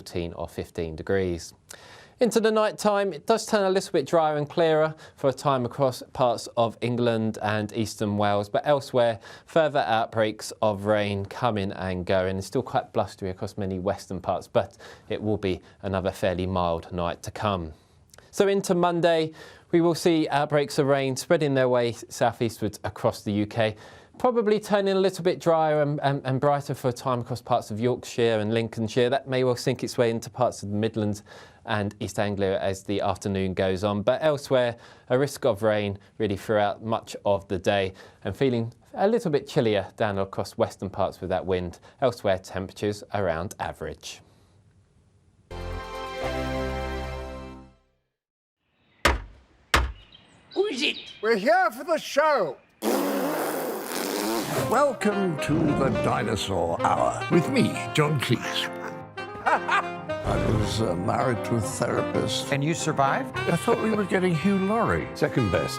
14 or 15 degrees. Into the night time, it does turn a little bit drier and clearer for a time across parts of England and eastern Wales, but elsewhere, further outbreaks of rain coming and going. It's still quite blustery across many western parts, but it will be another fairly mild night to come. So into Monday, we will see outbreaks of rain spreading their way southeastwards across the UK. Probably turning a little bit drier and brighter for a time across parts of Yorkshire and Lincolnshire. That may well sink its way into parts of the Midlands and East Anglia as the afternoon goes on. But elsewhere, a risk of rain really throughout much of the day, and feeling a little bit chillier down across western parts with that wind. Elsewhere, temperatures around average. Who is it? We're here for the show. Welcome to the Dinosaur Hour with me, John Cleese. I was married to a therapist. And you survived? I thought we were getting Hugh Laurie. Second best.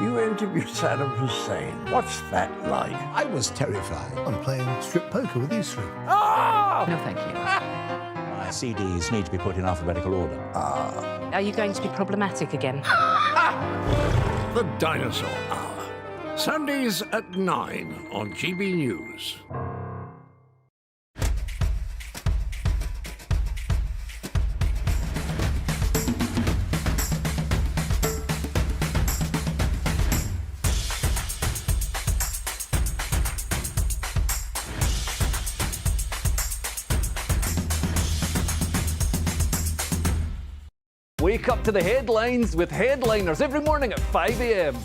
You interviewed Saddam Hussein. What's that like? I was terrified. I'm playing strip poker with these three. Oh! No, thank you. My CDs need to be put in alphabetical order. Are you going to be problematic again? The Dinosaur Hour. Sundays at 9 on GB News. Wake up to the headlines with Headliners every morning at 5 a.m.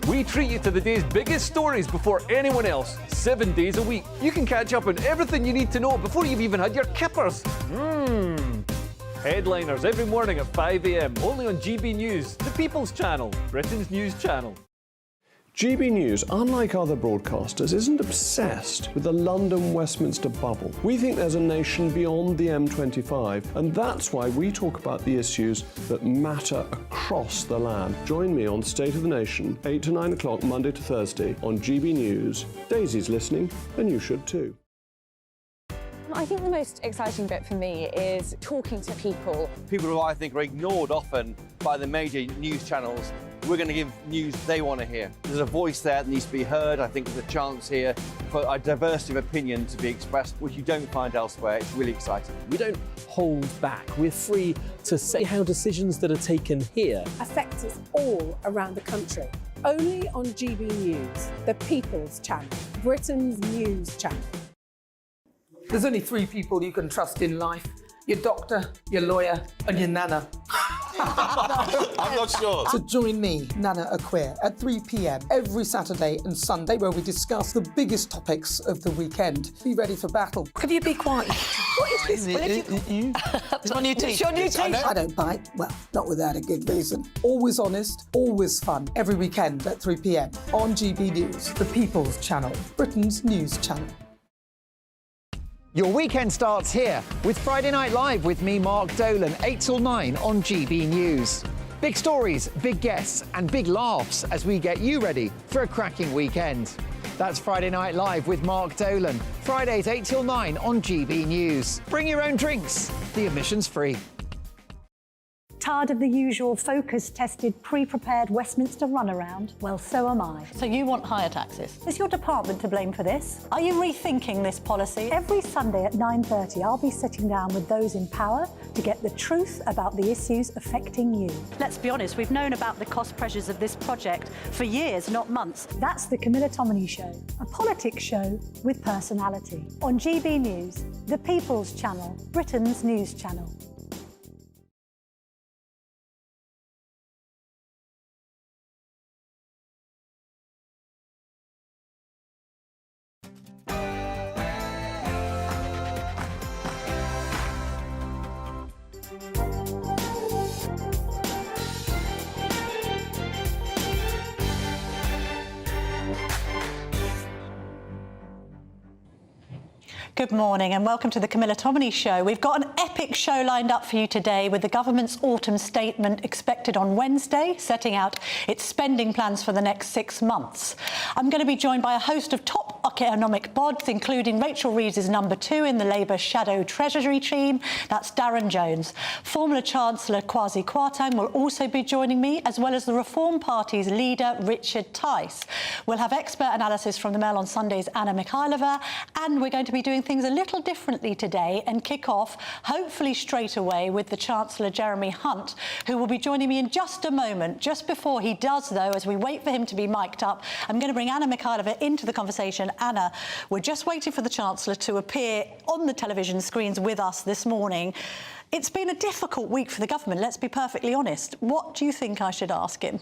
We treat you to the day's biggest stories before anyone else, 7 days a week. You can catch up on everything you need to know before you've even had your kippers. Headliners every morning at 5 a.m. only on GB News, the People's Channel, Britain's news channel. GB News, unlike other broadcasters, isn't obsessed with the London-Westminster bubble. We think there's a nation beyond the M25, and that's why we talk about the issues that matter across the land. Join me on State of the Nation, 8 to 9 o'clock, Monday to Thursday, on GB News. Daisy's listening, and you should too. I think the most exciting bit for me is talking to people. People who I think are ignored often by the major news channels. We're going to give news they want to hear. There's a voice there that needs to be heard. I think there's a chance here for a diversity of opinion to be expressed, which you don't find elsewhere. It's really exciting. We don't hold back. We're free to say how decisions that are taken here affect us all around the country. Only on GB News, the People's Channel, Britain's news channel. There's only 3 people you can trust in life. Your doctor, your lawyer, and your nana. I'm not sure. So join me, Nana Aquia, at 3 p.m. every Saturday and Sunday, where we discuss the biggest topics of the weekend. Be ready for battle. Could you be quiet? What is this? It's my new teeth. It's your new teeth. I don't bite. Well, not without a good reason. Always honest, always fun. Every weekend at 3 p.m. on GB News, the People's Channel, Britain's news channel. Your weekend starts here with Friday Night Live with me, Mark Dolan, 8 till 9 on GB News. Big stories, big guests and big laughs as we get you ready for a cracking weekend. That's Friday Night Live with Mark Dolan, Fridays 8 till 9 on GB News. Bring your own drinks, the admission's free. Tired of the usual focus-tested, pre-prepared Westminster runaround? Well, so am I. So you want higher taxes? Is your department to blame for this? Are you rethinking this policy? Every Sunday at 9:30, I'll be sitting down with those in power to get the truth about the issues affecting you. Let's be honest, we've known about the cost pressures of this project for years, not months. That's the Camilla Tominey Show, a politics show with personality. On GB News, the People's Channel, Britain's news channel. Good morning and welcome to the Camilla Tominey Show. We've got an epic show lined up for you today with the government's autumn statement expected on Wednesday, setting out its spending plans for the next 6 months. I'm going to be joined by a host of top economic bods, including Rachel Reeves's number 2 in the Labour Shadow Treasury team. That's Darren Jones. Former Chancellor Kwasi Kwarteng will also be joining me, as well as the Reform Party's leader, Richard Tice. We'll have expert analysis from the Mail on Sunday's Anna Mikhailova, and we're going to be doing things a little differently today and kick off, hopefully straight away, with the Chancellor Jeremy Hunt, who will be joining me in just a moment. Just before he does, though, as we wait for him to be mic'd up, I'm going to bring Anna Mikhailova into the conversation. Anna, we're just waiting for the Chancellor to appear on the television screens with us this morning. It's been a difficult week for the government, let's be perfectly honest. What do you think I should ask him?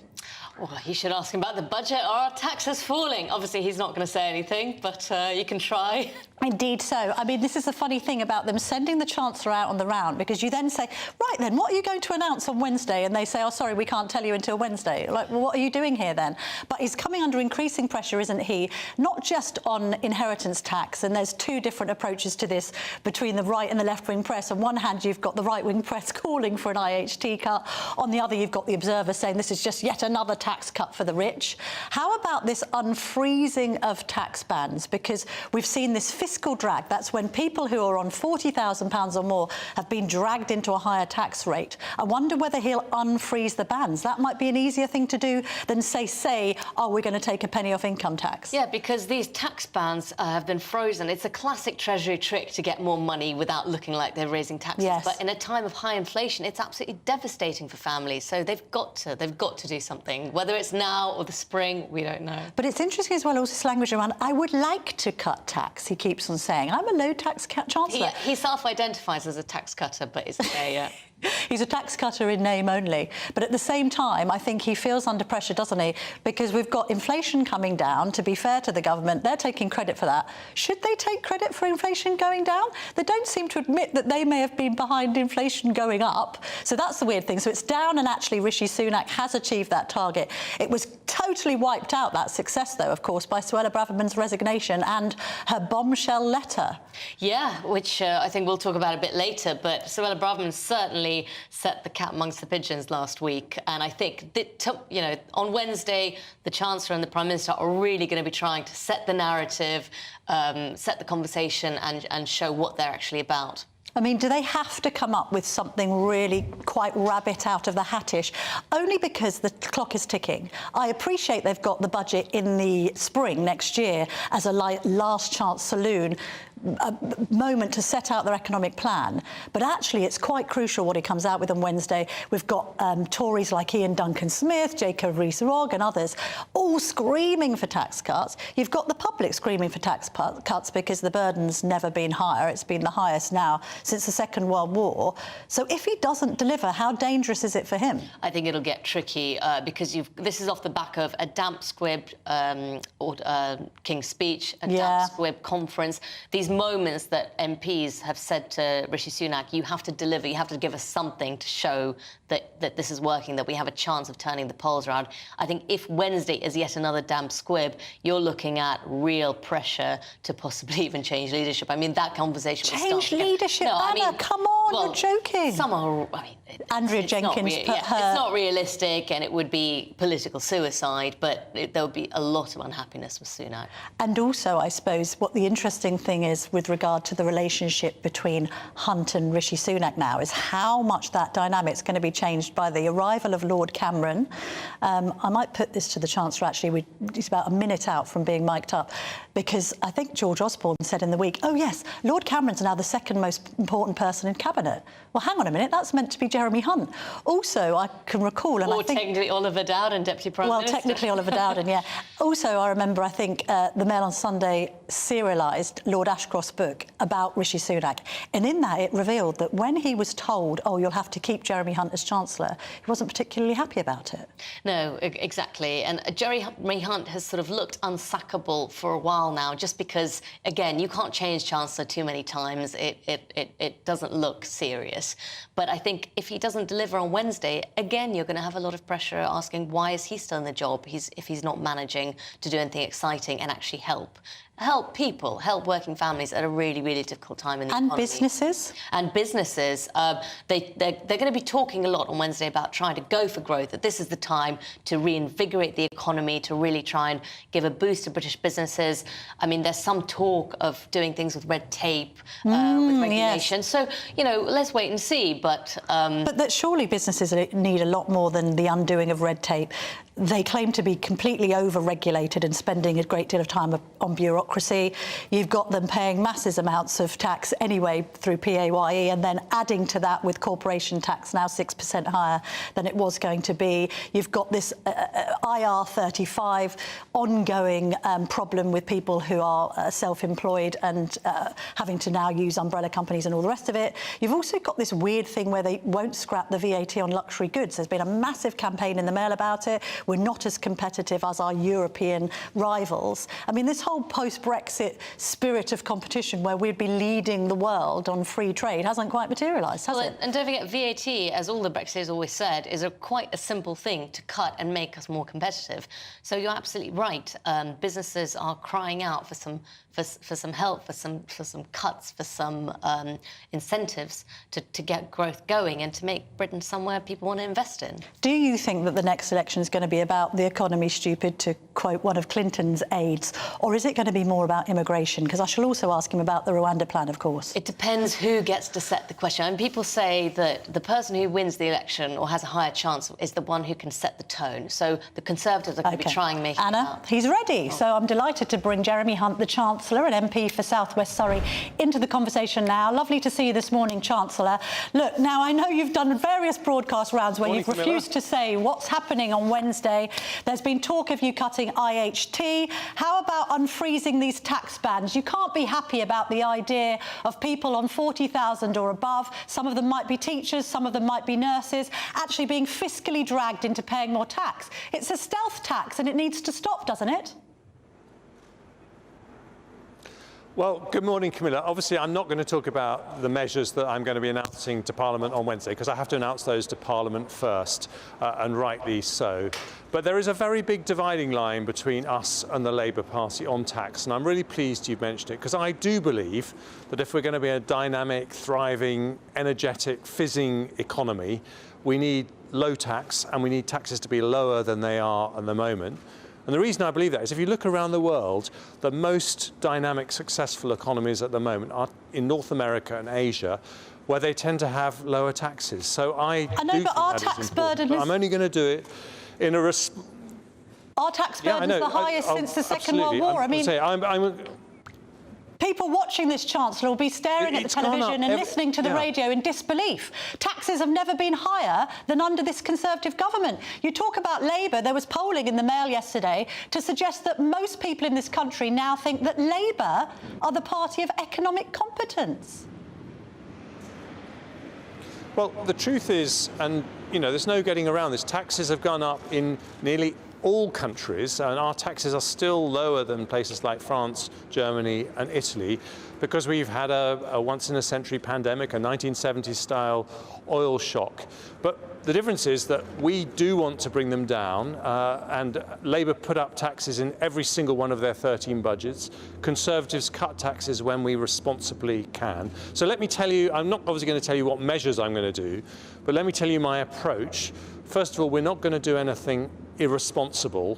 Well, you should ask him about the budget or our taxes falling. Obviously, he's not going to say anything, but you can try. Indeed so. I mean, this is the funny thing about them sending the Chancellor out on the round, because you then say, right then, what are you going to announce on Wednesday? And they say, oh, sorry, we can't tell you until Wednesday. Like, well, what are you doing here then? But he's coming under increasing pressure, isn't he? Not just on inheritance tax, and there's 2 different approaches to this between the right and the left-wing press. On one hand, you've got the right-wing press calling for an IHT cut. On the other, you've got the Observer saying this is just yet another tax cut for the rich. How about this unfreezing of tax bands? Because we've seen this fiscal drag. That's when people who are on £40,000 or more have been dragged into a higher tax rate. I wonder whether he'll unfreeze the bands. That might be an easier thing to do than say, oh, we're going to take a penny off income tax. Yeah, because these tax bands have been frozen. It's a classic Treasury trick to get more money without looking like they're raising taxes. Yes. But in a time of high inflation, it's absolutely devastating for families. So they've got to do something. Whether it's now or the spring, we don't know. But it's interesting as well, also this language around, I would like to cut tax, he keeps on saying. I'm a low tax chancellor. He self-identifies as a tax cutter, but isn't there yet. He's a tax cutter in name only. But at the same time, I think he feels under pressure, doesn't he? Because we've got inflation coming down. To be fair to the government, they're taking credit for that. Should they take credit for inflation going down? They don't seem to admit that they may have been behind inflation going up. So that's the weird thing. So it's down, and actually Rishi Sunak has achieved that target. It was totally wiped out, that success, though, of course, by Suella Braverman's resignation and her bombshell letter. Yeah, which I think we'll talk about a bit later. But Suella Braverman certainly set the cat amongst the pigeons last week, and I think that, on Wednesday the Chancellor and the Prime Minister are really going to be trying to set the narrative, set the conversation, and show what they're actually about. I mean, do they have to come up with something really quite rabbit out of the hattish? Only because the clock is ticking. I appreciate they've got the budget in the spring next year as a last chance saloon, a moment to set out their economic plan. But actually, it's quite crucial what he comes out with on Wednesday. We've got Tories like Ian Duncan-Smith, Jacob Rees-Mogg and others all screaming for tax cuts. You've got the public screaming for tax cuts because the burden's never been higher. It's been the highest now since the Second World War. So if he doesn't deliver, how dangerous is it for him? I think it'll get tricky this is off the back of a damp squib King's Speech, a damp squib conference. These moments that MPs have said to Rishi Sunak, you have to deliver, you have to give us something to show that this is working, that we have a chance of turning the polls around. I think if Wednesday is yet another damp squib, you're looking at real pressure to possibly even change leadership. I mean, that conversation will start. Change leadership, No, Anna, come on, you're joking. Some are, Andrea Jenkins put her... It's not realistic, and it would be political suicide, but there would be a lot of unhappiness with Sunak. And also, I suppose, what the interesting thing is with regard to the relationship between Hunt and Rishi Sunak now is how much that dynamic's going to be changed by the arrival of Lord Cameron. I might put this to the Chancellor, actually. He's about a minute out from being mic'd up, because I think George Osborne said in the week, oh, yes, Lord Cameron's now the second most important person in Cabinet. Well, hang on a minute, that's meant to be Jeremy Hunt. Also, I can recall... and or I think, technically Oliver Dowden, Deputy Prime Minister. Well, technically Oliver Dowden, yeah. Also, I remember, I think, the Mail on Sunday serialised Lord Ashcroft's book about Rishi Sunak. And in that, it revealed that when he was told, oh, you'll have to keep Jeremy Hunt as Chancellor, he wasn't particularly happy about it. No, exactly. And Jeremy Hunt has sort of looked unsackable for a while now, just because, again, you can't change Chancellor too many times. It doesn't look look serious. But I think if he doesn't deliver on Wednesday, again, you're going to have a lot of pressure asking why is he still in the job if he's not managing to do anything exciting and actually help people, help working families at a really, really difficult time in the economy. And businesses? And businesses. They're going to be talking a lot on Wednesday about trying to go for growth, that this is the time to reinvigorate the economy, to really try and give a boost to British businesses. I mean, there's some talk of doing things with red tape, with regulation. Yes. So, you know, let's wait and see. But that surely businesses need a lot more than the undoing of red tape. They claim to be completely over-regulated and spending a great deal of time on bureaucracy. You've got them paying massive amounts of tax anyway through PAYE, and then adding to that with corporation tax now 6% higher than it was going to be. You've got this IR35 ongoing problem with people who are self-employed and having to now use umbrella companies and all the rest of it. You've also got this weird thing where they won't scrap the VAT on luxury goods. There's been a massive campaign in the Mail about it. We're not as competitive as our European rivals. I mean, this whole post-Brexit spirit of competition where we'd be leading the world on free trade hasn't quite materialised, has it? And don't forget, VAT, as all the Brexiteers always said, is quite a simple thing to cut and make us more competitive. So you're absolutely right. Businesses are crying out for some help, for some cuts, for some incentives to get growth going and to make Britain somewhere people want to invest in. Do you think that the next election is going to be about the economy stupid, to quote one of Clinton's aides, or is it going to be more about immigration? Because I shall also ask him about the Rwanda plan, of course. It depends who gets to set the question. I mean, people say that the person who wins the election or has a higher chance is the one who can set the tone. So the Conservatives are going to be trying making Anna, he's ready. So I'm delighted to bring Jeremy Hunt, the Chancellor and MP for South West Surrey, into the conversation now. Lovely to see you this morning, Chancellor. Look, now I know you've done various broadcast rounds where you've refused to say what's happening on Wednesday. There's been talk of you cutting IHT. How about unfreezing these tax bands? You can't be happy about the idea of people on 40,000 or above, some of them might be teachers, some of them might be nurses, actually being fiscally dragged into paying more tax. It's a stealth tax and it needs to stop, doesn't it? Well, good morning, Camilla. Obviously, I'm not going to talk about the measures that I'm going to be announcing to Parliament on Wednesday, because I have to announce those to Parliament first, and rightly so. But there is a very big dividing line between us and the Labour Party on tax, and I'm really pleased you've mentioned it, because I do believe that if we're going to be a dynamic, thriving, energetic, fizzing economy, we need low tax, and we need taxes to be lower than they are at the moment. And the reason I believe that is if you look around the world, the most dynamic, successful economies at the moment are in North America and Asia, where they tend to have lower taxes. So I know, but our tax burden is... I'm only going to do it in a... Our tax burden is the highest since the Second World War. I mean... People watching this, Chancellor, will be staring at the television and listening to the radio in disbelief. Taxes have never been higher than under this Conservative government. You talk about Labour. There was polling in the Mail yesterday to suggest that most people in this country now think that Labour are the party of economic competence. Well, the truth is, and, you know, there's no getting around this, taxes have gone up in nearly all countries, and our taxes are still lower than places like France, Germany and Italy, because we've had a once-in-a-century pandemic, a 1970s-style oil shock. But the difference is that we do want to bring them down, and Labour put up taxes in every single one of their 13 budgets. Conservatives cut taxes when we responsibly can. So let me tell you, I'm not obviously going to tell you what measures I'm going to do, but let me tell you my approach. First of all, we're not going to do anything irresponsible,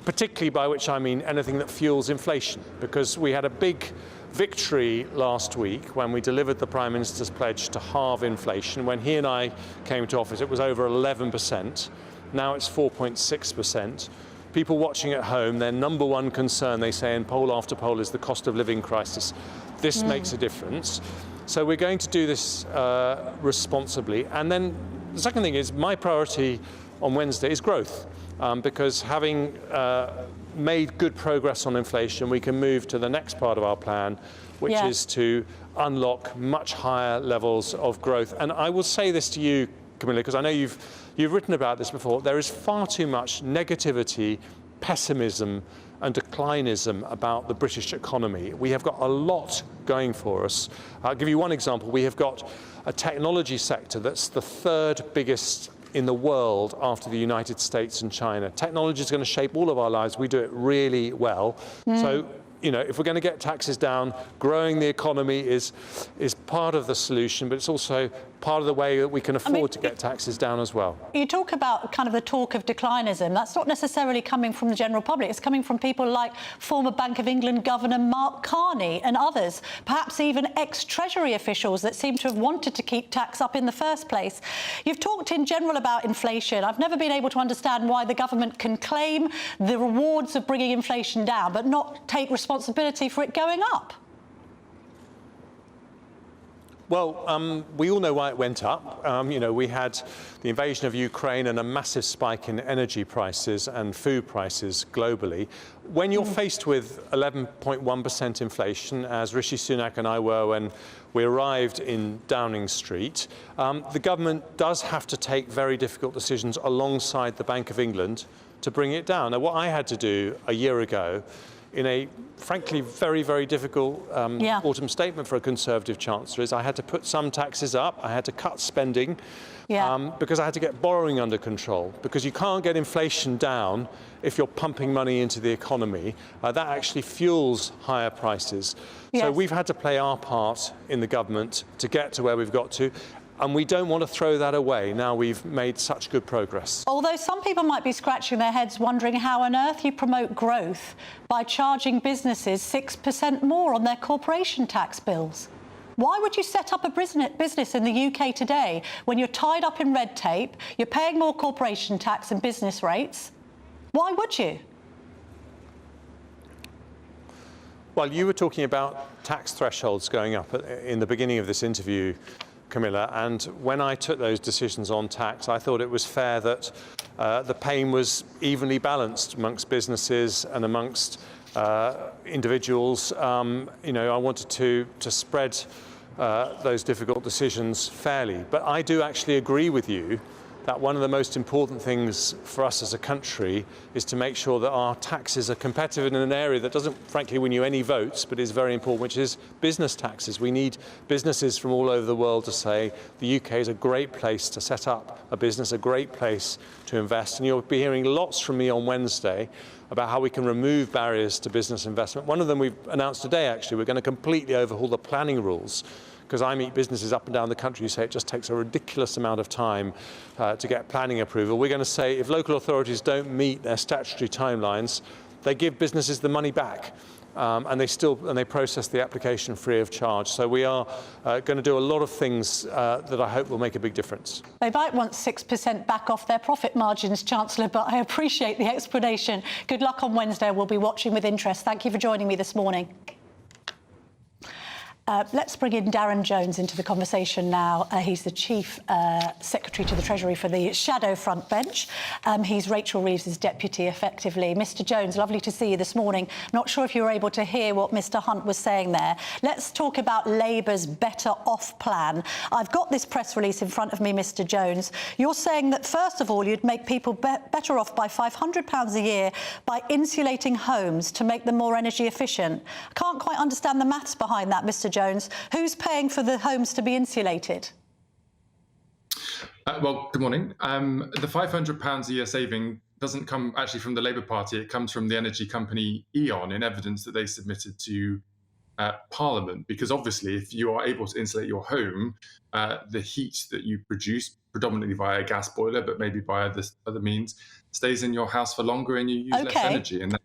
particularly by which I mean anything that fuels inflation, because we had a big victory last week when we delivered the Prime Minister's pledge to halve inflation. When he and I came to office, it was over 11%. Now it's 4.6%. People watching at home, their number one concern, they say in poll after poll, is the cost of living crisis. This makes a difference. So we're going to do this responsibly. And then the second thing is my priority on Wednesday is growth, because having made good progress on inflation, we can move to the next part of our plan, which is to unlock much higher levels of growth. And I will say this to you, Camilla, because I know you've written about this before. There is far too much negativity, pessimism and declinism about the British economy. We have got a lot going for us. I'll give you one example. We have got a technology sector that's the third biggest in the world after the United States and China. Technology is going to shape all of our lives. We do it really well. So, you know, if we're going to get taxes down, growing the economy is part of the solution, but it's also part of the way that we can afford to get taxes down as well. You talk about kind of the talk of declinism. That's not necessarily coming from the general public. It's coming from people like former Bank of England Governor Mark Carney and others, perhaps even ex-Treasury officials that seem to have wanted to keep tax up in the first place. You've talked in general about inflation. I've never been able to understand why the government can claim the rewards of bringing inflation down but not take responsibility for it going up. Well, we all know why it went up. You know, we had the invasion of Ukraine and a massive spike in energy prices and food prices globally. When you're faced with 11.1% inflation, as Rishi Sunak and I were when we arrived in Downing Street, the government does have to take very difficult decisions alongside the Bank of England to bring it down. Now, what I had to do a year ago in a, frankly, very, very difficult autumn statement for a Conservative Chancellor is I had to put some taxes up, I had to cut spending, because I had to get borrowing under control, because you can't get inflation down if you're pumping money into the economy. That actually fuels higher prices. So we've had to play our part in the government to get to where we've got to. And we don't want to throw that away now we've made such good progress. Although some people might be scratching their heads wondering how on earth you promote growth by charging businesses 6% more on their corporation tax bills. Why would you set up a business in the UK today when you're tied up in red tape, you're paying more corporation tax and business rates? Why would you? Well, you were talking about tax thresholds going up in the beginning of this interview, Camilla, and when I took those decisions on tax, I thought it was fair that the pain was evenly balanced amongst businesses and amongst individuals. You know, I wanted to spread those difficult decisions fairly. But I do actually agree with you that one of the most important things for us as a country is to make sure that our taxes are competitive in an area that doesn't, frankly, win you any votes, but is very important, which is business taxes. We need businesses from all over the world to say the UK is a great place to set up a business, a great place to invest. And you'll be hearing lots from me on Wednesday about how we can remove barriers to business investment. One of them we've announced today, actually. We're going to completely overhaul the planning rules, because I meet businesses up and down the country who say it just takes a ridiculous amount of time to get planning approval. We're going to say if local authorities don't meet their statutory timelines, they give businesses the money back, and they process the application free of charge. So we are going to do a lot of things that I hope will make a big difference. They might want 6% back off their profit margins, Chancellor, but I appreciate the explanation. Good luck on Wednesday. We'll be watching with interest. Thank you for joining me this morning. Let's bring in Darren Jones into the conversation now. He's the Chief Secretary to the Treasury for the Shadow Front Bench. He's Rachel Reeves' deputy, effectively. Mr. Jones, lovely to see you this morning. Not sure if you were able to hear what Mr. Hunt was saying there. Let's talk about Labour's Better Off plan. I've got this press release in front of me, Mr. Jones. You're saying that, first of all, you'd make people better off by £500 a year by insulating homes to make them more energy efficient. I can't quite understand the maths behind that, Mr. Jones. Who's paying for the homes to be insulated? Well, good morning. The £500 a year saving doesn't come actually from the Labour Party. It comes from the energy company E.ON in evidence that they submitted to Parliament. Because obviously, if you are able to insulate your home, the heat that you produce, predominantly via a gas boiler, but maybe by other means, stays in your house for longer and you use less energy, and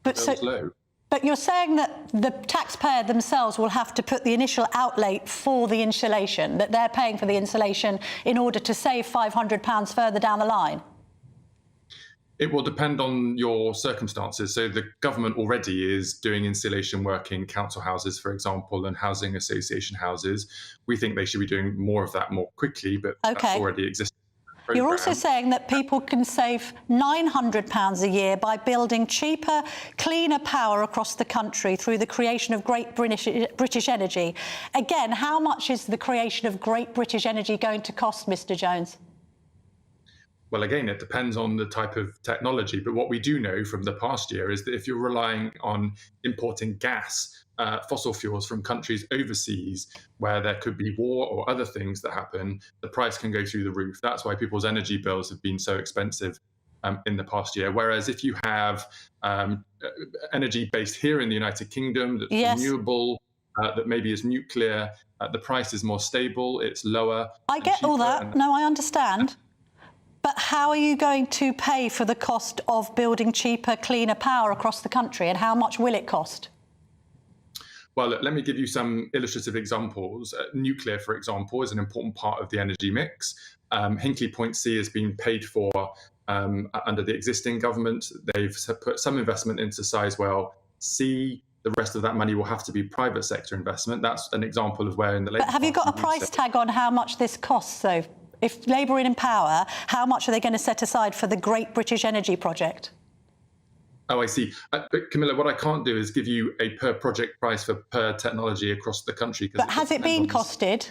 that's low. But you're saying that the taxpayer themselves will have to put the initial outlay for the insulation, that they're paying for the insulation in order to save £500 further down the line? It will depend on your circumstances. So the government already is doing insulation work in council houses, for example, and housing association houses. We think they should be doing more of that more quickly, but that's already existing. You're also saying that people can save £900 a year by building cheaper, cleaner power across the country through the creation of Great British Energy. Again, how much is the creation of Great British Energy going to cost, Mr. Jones? Well, again, it depends on the type of technology. But what we do know from the past year is that if you're relying on importing gas, fossil fuels from countries overseas where there could be war or other things that happen, the price can go through the roof. That's why people's energy bills have been so expensive in the past year. Whereas if you have energy based here in the United Kingdom that's renewable, that maybe is nuclear, the price is more stable, it's lower. I get all that. No, I understand. But how are you going to pay for the cost of building cheaper, cleaner power across the country, and how much will it cost? Well, let me give you some illustrative examples. Nuclear, for example, is an important part of the energy mix. Hinkley Point C has been paid for under the existing government. They've put some investment into Sizewell C. The rest of that money will have to be private sector investment. That's an example of where in the Labour But have you got a price tag on how much this costs, though? If Labour are in power, how much are they going to set aside for the Great British Energy Project? Oh, I see. But Camilla, what I can't do is give you a per project price for per technology across the country. But has it been costed?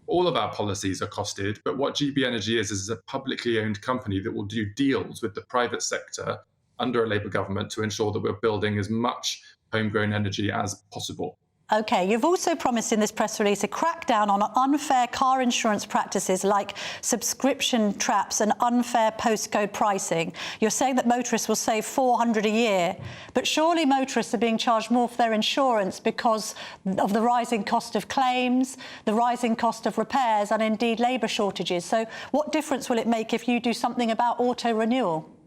All of our policies are costed, but what GB Energy is a publicly owned company that will do deals with the private sector under a Labour government to ensure that we're building as much homegrown energy as possible. OK, you've also promised in this press release a crackdown on unfair car insurance practices like subscription traps and unfair postcode pricing. You're saying that motorists will save $400 a year, but surely motorists are being charged more for their insurance because of the rising cost of claims, the rising cost of repairs and indeed labour shortages. So what difference will it make if you do something about auto-renewal?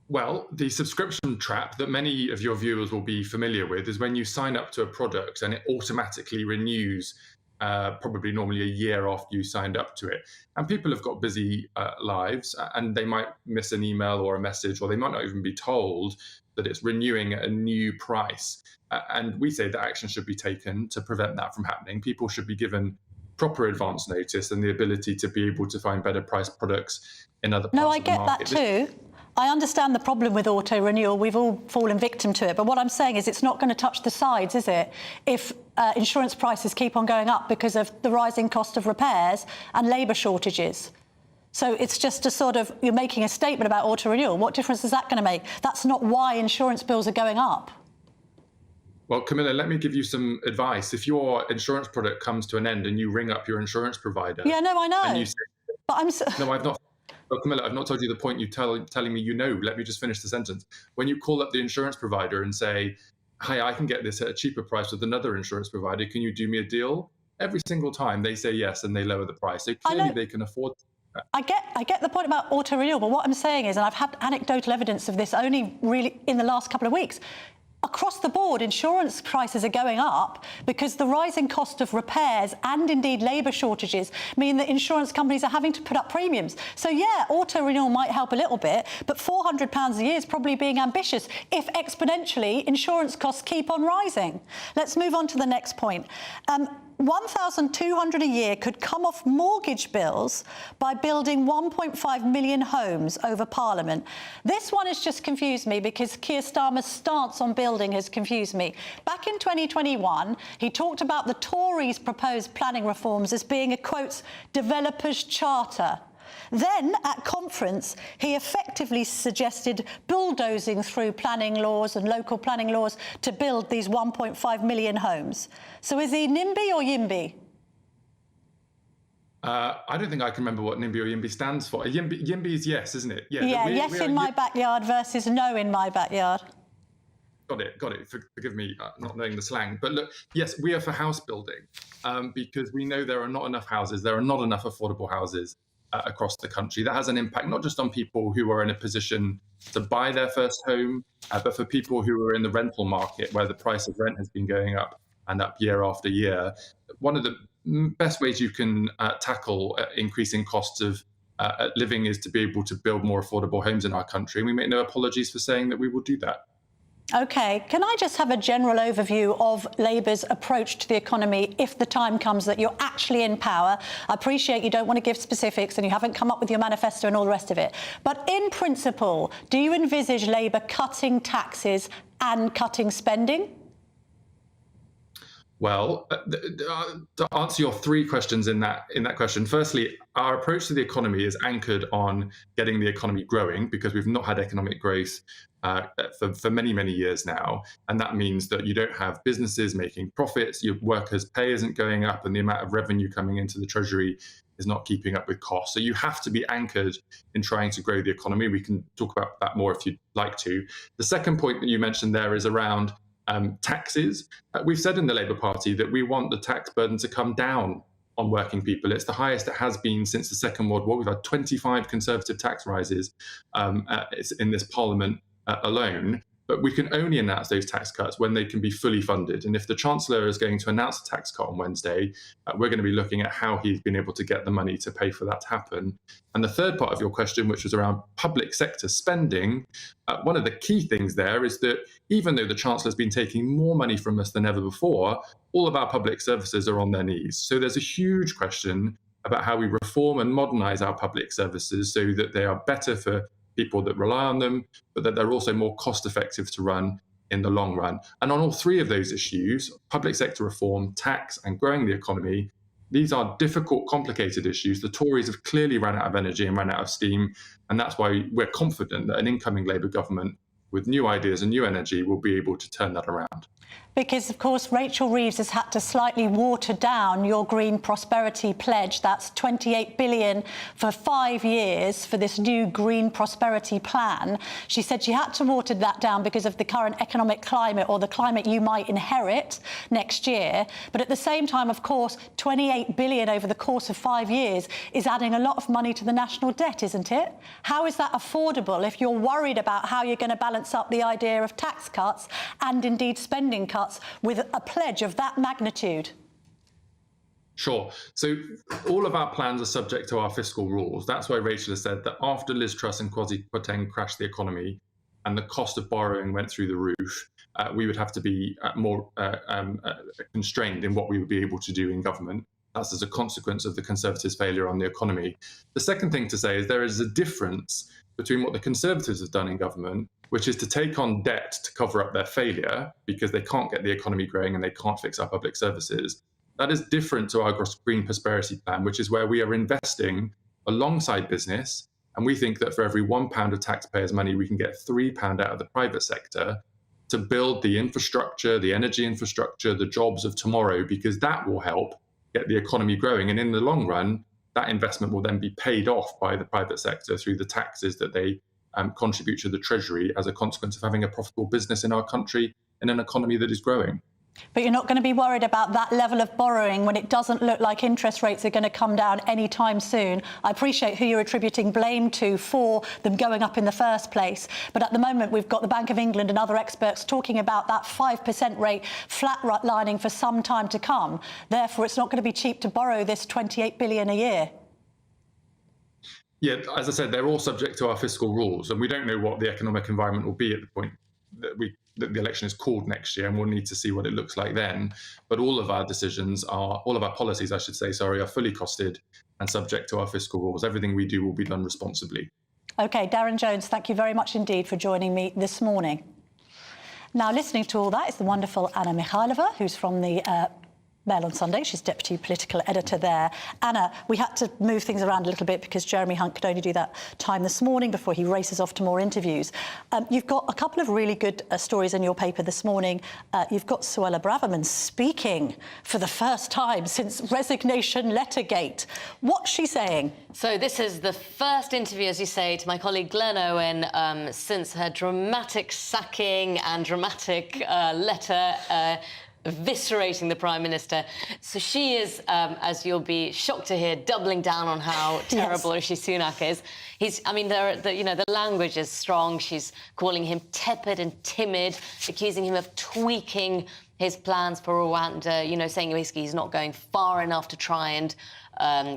Well, the subscription trap that many of your viewers will be familiar with is when you sign up to a product and it automatically renews probably normally a year after you signed up to it. And people have got busy lives and they might miss an email or a message, or they might not even be told that it's renewing at a new price. And we say that action should be taken to prevent that from happening. People should be given proper advance notice and the ability to be able to find better priced products in other parts of the market. No, I get that too. I understand the problem with auto-renewal. We've all fallen victim to it. But what I'm saying is it's not going to touch the sides, is it? If insurance prices keep on going up because of the rising cost of repairs and labour shortages. So it's just a sort of, you're making a statement about auto-renewal. What difference is that going to make? That's not why insurance bills are going up. Well, Camilla, let me give you some advice. If your insurance product comes to an end and you ring up your insurance provider... Yeah, no, I know. And you say, but I'm... No, I've not... Well, Camilla, I've not told you the point you're telling me you know. Let me just finish the sentence. When you call up the insurance provider and say, hi, I can get this at a cheaper price with another insurance provider, can you do me a deal? Every single time they say yes and they lower the price. So clearly they can afford that. I get the point about auto-renewal, but what I'm saying is, and I've had anecdotal evidence of this only really in the last couple of weeks, across the board, insurance prices are going up because the rising cost of repairs and indeed labour shortages mean that insurance companies are having to put up premiums. So, yeah, auto-renewal might help a little bit, but £400 a year is probably being ambitious if exponentially insurance costs keep on rising. Let's move on to the next point. $1,200 a year could come off mortgage bills by building 1.5 million homes over Parliament. This one has just confused me because Keir Starmer's stance on building has confused me. Back in 2021, he talked about the Tories' proposed planning reforms as being a, quote, developer's charter. Then, at conference, he effectively suggested bulldozing through planning laws and local planning laws to build these 1.5 million homes. So is he NIMBY or YIMBY? I don't think I can remember what NIMBY or YIMBY stands for. YIMBY is yes, isn't it? Yeah, yes in my backyard versus no in my backyard. Got it. Forgive me not knowing the slang. But look, yes, we are for house building because we know there are not enough houses. There are not enough affordable houses across the country. That has an impact not just on people who are in a position to buy their first home, but for people who are in the rental market where the price of rent has been going up and up year after year. One of the best ways you can tackle increasing costs of living is to be able to build more affordable homes in our country. And we make no apologies for saying that we will do that. OK, can I just have a general overview of Labour's approach to the economy if the time comes that you're actually in power? I appreciate you don't want to give specifics and you haven't come up with your manifesto and all the rest of it. But in principle, do you envisage Labour cutting taxes and cutting spending? Well, to answer your three questions in that question, firstly, our approach to the economy is anchored on getting the economy growing, because we've not had economic growth for many, many years now. And that means that you don't have businesses making profits, your workers' pay isn't going up, and the amount of revenue coming into the Treasury is not keeping up with costs. So you have to be anchored in trying to grow the economy. We can talk about that more if you'd like to. The second point that you mentioned there is around taxes. We've said in the Labour Party that we want the tax burden to come down on working people. It's the highest it has been since the Second World War. We've had 25 Conservative tax rises in this Parliament alone. But we can only announce those tax cuts when they can be fully funded. And if the Chancellor is going to announce a tax cut on Wednesday, we're going to be looking at how he's been able to get the money to pay for that to happen. And the third part of your question, which was around public sector spending, one of the key things there is that even though the Chancellor has been taking more money from us than ever before, all of our public services are on their knees. So there's a huge question about how we reform and modernise our public services so that they are better for people that rely on them, but that they're also more cost effective to run in the long run. And on all three of those issues, public sector reform, tax, and growing the economy, these are difficult, complicated issues. The Tories have clearly run out of energy and run out of steam, and that's why we're confident that an incoming Labour government with new ideas and new energy will be able to turn that around. Because, of course, Rachel Reeves has had to slightly water down your green prosperity pledge. That's $28 billion for 5 years for this new green prosperity plan. She said she had to water that down because of the current economic climate, or the climate you might inherit next year. But at the same time, of course, $28 billion over the course of 5 years is adding a lot of money to the national debt, isn't it? How is that affordable if you're worried about how you're going to balance up the idea of tax cuts and indeed spending cuts with a pledge of that magnitude? Sure. So all of our plans are subject to our fiscal rules. That's why Rachel has said that after Liz Truss and Kwasi Kwarteng crashed the economy and the cost of borrowing went through the roof, we would have to be more constrained in what we would be able to do in government. That's as a consequence of the Conservatives' failure on the economy. The second thing to say is there is a difference between what the Conservatives have done in government, which is to take on debt to cover up their failure because they can't get the economy growing and they can't fix our public services. That is different to our Green Prosperity Plan, which is where we are investing alongside business. And we think that for every £1 of taxpayers' money, we can get £3 out of the private sector to build the infrastructure, the energy infrastructure, the jobs of tomorrow, because that will help get the economy growing. And in the long run, that investment will then be paid off by the private sector through the taxes that they contribute to the Treasury as a consequence of having a profitable business in our country in an economy that is growing. But you're not going to be worried about that level of borrowing when it doesn't look like interest rates are going to come down anytime soon. I appreciate who you're attributing blame to for them going up in the first place. But at the moment, we've got the Bank of England and other experts talking about that 5% rate flatlining for some time to come. Therefore, it's not going to be cheap to borrow this $28 billion a year. Yeah, as I said, they're all subject to our fiscal rules, and we don't know what the economic environment will be at the point that the election is called next year, and we'll need to see what it looks like then. But all of our policies, I should say, are fully costed and subject to our fiscal rules. Everything we do will be done responsibly. OK, Darren Jones, thank you very much indeed for joining me this morning. Now, listening to all that is the wonderful Anna Mikhailova, who's from the Mail on Sunday. She's deputy political editor there. Anna, we had to move things around a little bit because Jeremy Hunt could only do that time this morning before he races off to more interviews. You've got a couple of really good stories in your paper this morning. You've got Suella Braverman speaking for the first time since resignation lettergate. What's she saying? So this is the first interview, as you say, to my colleague Glenn Owen since her dramatic sacking and dramatic letter eviscerating the Prime Minister. So she is, as you'll be shocked to hear, doubling down on how terrible Rishi Sunak is. The language is strong. She's calling him tepid and timid, accusing him of tweaking his plans for Rwanda, saying basically he's not going far enough to try and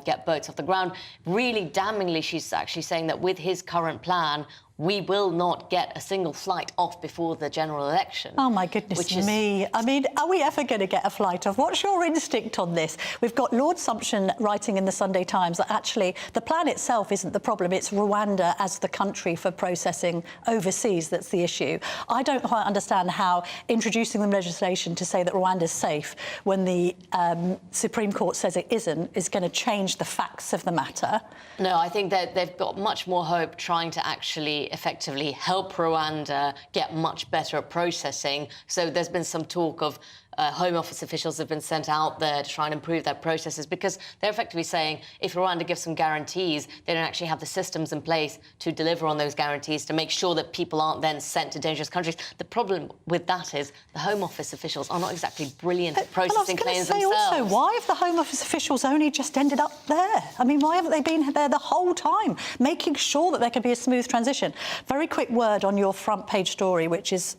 get boats off the ground. Really damningly, she's actually saying that with his current plan, we will not get a single flight off before the general election. Oh, my goodness me. I mean, are we ever going to get a flight off? What's your instinct on this? We've got Lord Sumption writing in the Sunday Times that actually the plan itself isn't the problem. It's Rwanda as the country for processing overseas that's the issue. I don't quite understand how introducing the legislation to say that Rwanda's safe when the Supreme Court says it isn't is going to change the facts of the matter. No, I think that they've got much more hope trying to actually effectively help Rwanda get much better at processing. So there's been some talk of Home Office officials have been sent out there to try and improve their processes, because they're effectively saying if Rwanda gives some guarantees, they don't actually have the systems in place to deliver on those guarantees to make sure that people aren't then sent to dangerous countries. The problem with that is the Home Office officials are not exactly brilliant at processing claims themselves. Also, why have the Home Office officials only just ended up there? I mean, why haven't they been there the whole time, making sure that there could be a smooth transition? Very quick word on your front page story, which is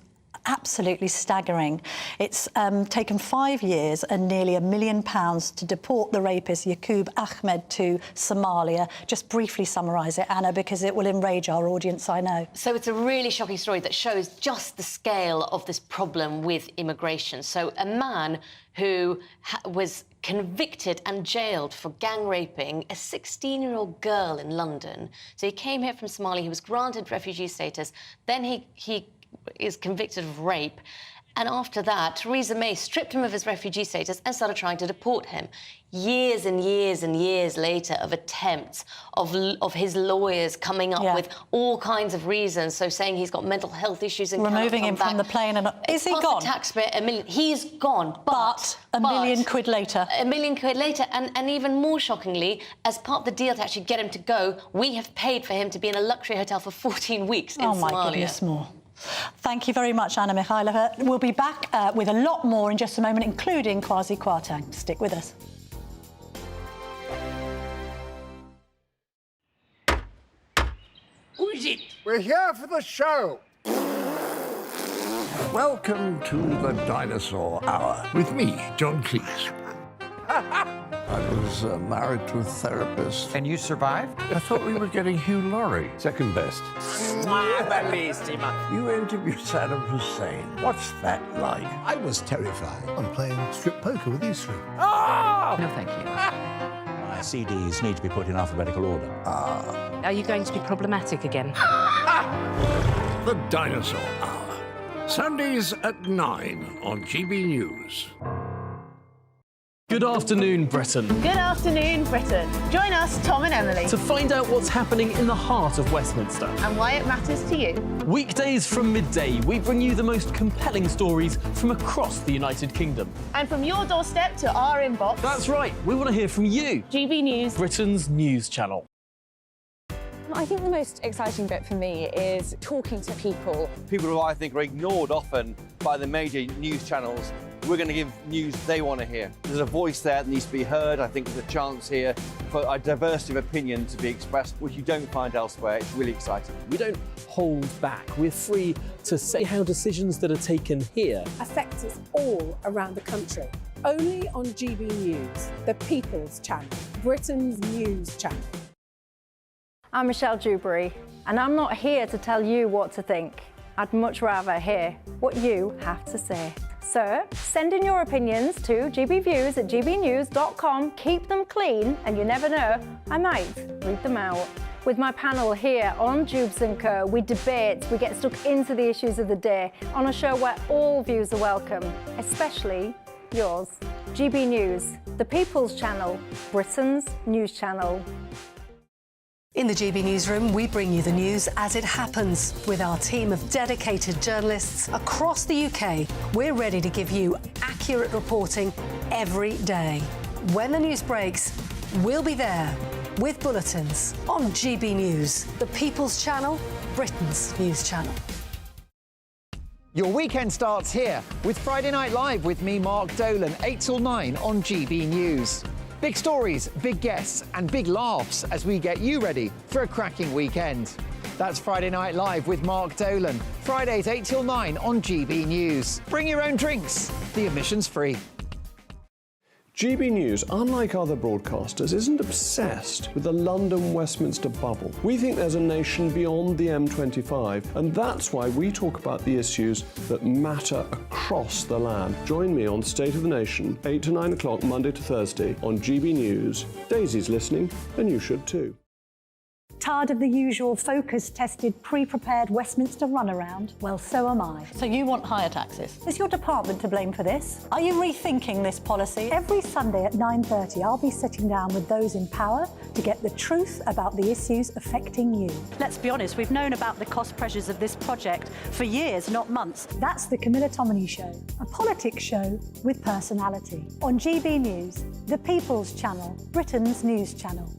absolutely staggering. It's taken 5 years and nearly £1 million to deport the rapist Yaqub Ahmed to Somalia. Just briefly summarise it, Anna, because it will enrage our audience, I know. So it's a really shocking story that shows just the scale of this problem with immigration. So a man who was convicted and jailed for gang raping a 16-year-old girl in London. So he came here from Somalia, he was granted refugee status, then he is convicted of rape, and after that Theresa May stripped him of his refugee status and started trying to deport him. Years and years and years later of attempts of his lawyers coming up with all kinds of reasons, so saying he's got mental health issues and removing him from the plane. And is he gone? Taxpayer, $1 million. He's gone, but £1 million later. £1 million later, and even more shockingly, as part of the deal to actually get him to go, we have paid for him to be in a luxury hotel for 14 weeks in Somalia. Oh my goodness, more. Thank you very much, Anna Mikhailova. We'll be back with a lot more in just a moment, including Kwasi Kwarteng. Stick with us. Who is it? We're here for the show. Welcome to the Dinosaur Hour with me, John Cleese. I was married to a therapist. And you survived? I thought we were getting Hugh Laurie. Second best. You interviewed Saddam Hussein. What's that like? I was terrified. I'm playing strip poker with these three. No, thank you. My CDs need to be put in alphabetical order. Are you going to be problematic again? The Dinosaur Hour. Sundays at 9 on GB News. Good afternoon, Britain. Good afternoon, Britain. Join us, Tom and Emily, To find out what's happening in the heart of Westminster. and why it matters to you. Weekdays from midday, we bring you the most compelling stories from across the United Kingdom. And from your doorstep to our inbox. That's right, we want to hear from you. GB News. Britain's news channel. I think the most exciting bit for me is talking to people. People who I think are ignored often by the major news channels. We're going to give news they want to hear. There's a voice there that needs to be heard. I think there's a chance here for a diversity of opinion to be expressed, which you don't find elsewhere. It's really exciting. We don't hold back. We're free to say how decisions that are taken here affect us all around the country. Only on GB News, the People's Channel, Britain's news channel. I'm Michelle Dewberry, and I'm not here to tell you what to think. I'd much rather hear what you have to say. So send in your opinions to gbviews@gbnews.com. Keep them clean, and you never know, I might read them out. With my panel here on Jubes & Co, we debate, we get stuck into the issues of the day on a show where all views are welcome, especially yours. GB News, the People's Channel, Britain's news channel. In the GB Newsroom, we bring you the news as it happens. With our team of dedicated journalists across the UK, we're ready to give you accurate reporting every day. When the news breaks, we'll be there with bulletins on GB News, the People's Channel, Britain's news channel. Your weekend starts here with Friday Night Live with me, Mark Dolan, 8 till 9 on GB News. Big stories, big guests and big laughs as we get you ready for a cracking weekend. That's Friday Night Live with Mark Dolan. Fridays 8 till 9 on GB News. Bring your own drinks. The admission's free. GB News, unlike other broadcasters, isn't obsessed with the London-Westminster bubble. We think there's a nation beyond the M25, and that's why we talk about the issues that matter across the land. Join me on State of the Nation, 8 to 9 o'clock, Monday to Thursday, on GB News. Daisy's listening, and you should too. Tired of the usual focus-tested, pre-prepared Westminster runaround? Well, so am I. So you want higher taxes? Is your department to blame for this? Are you rethinking this policy? Every Sunday at 9:30, I'll be sitting down with those in power to get the truth about the issues affecting you. Let's be honest, we've known about the cost pressures of this project for years, not months. That's the Camilla Tominey Show, a politics show with personality. On GB News, the People's Channel, Britain's news channel.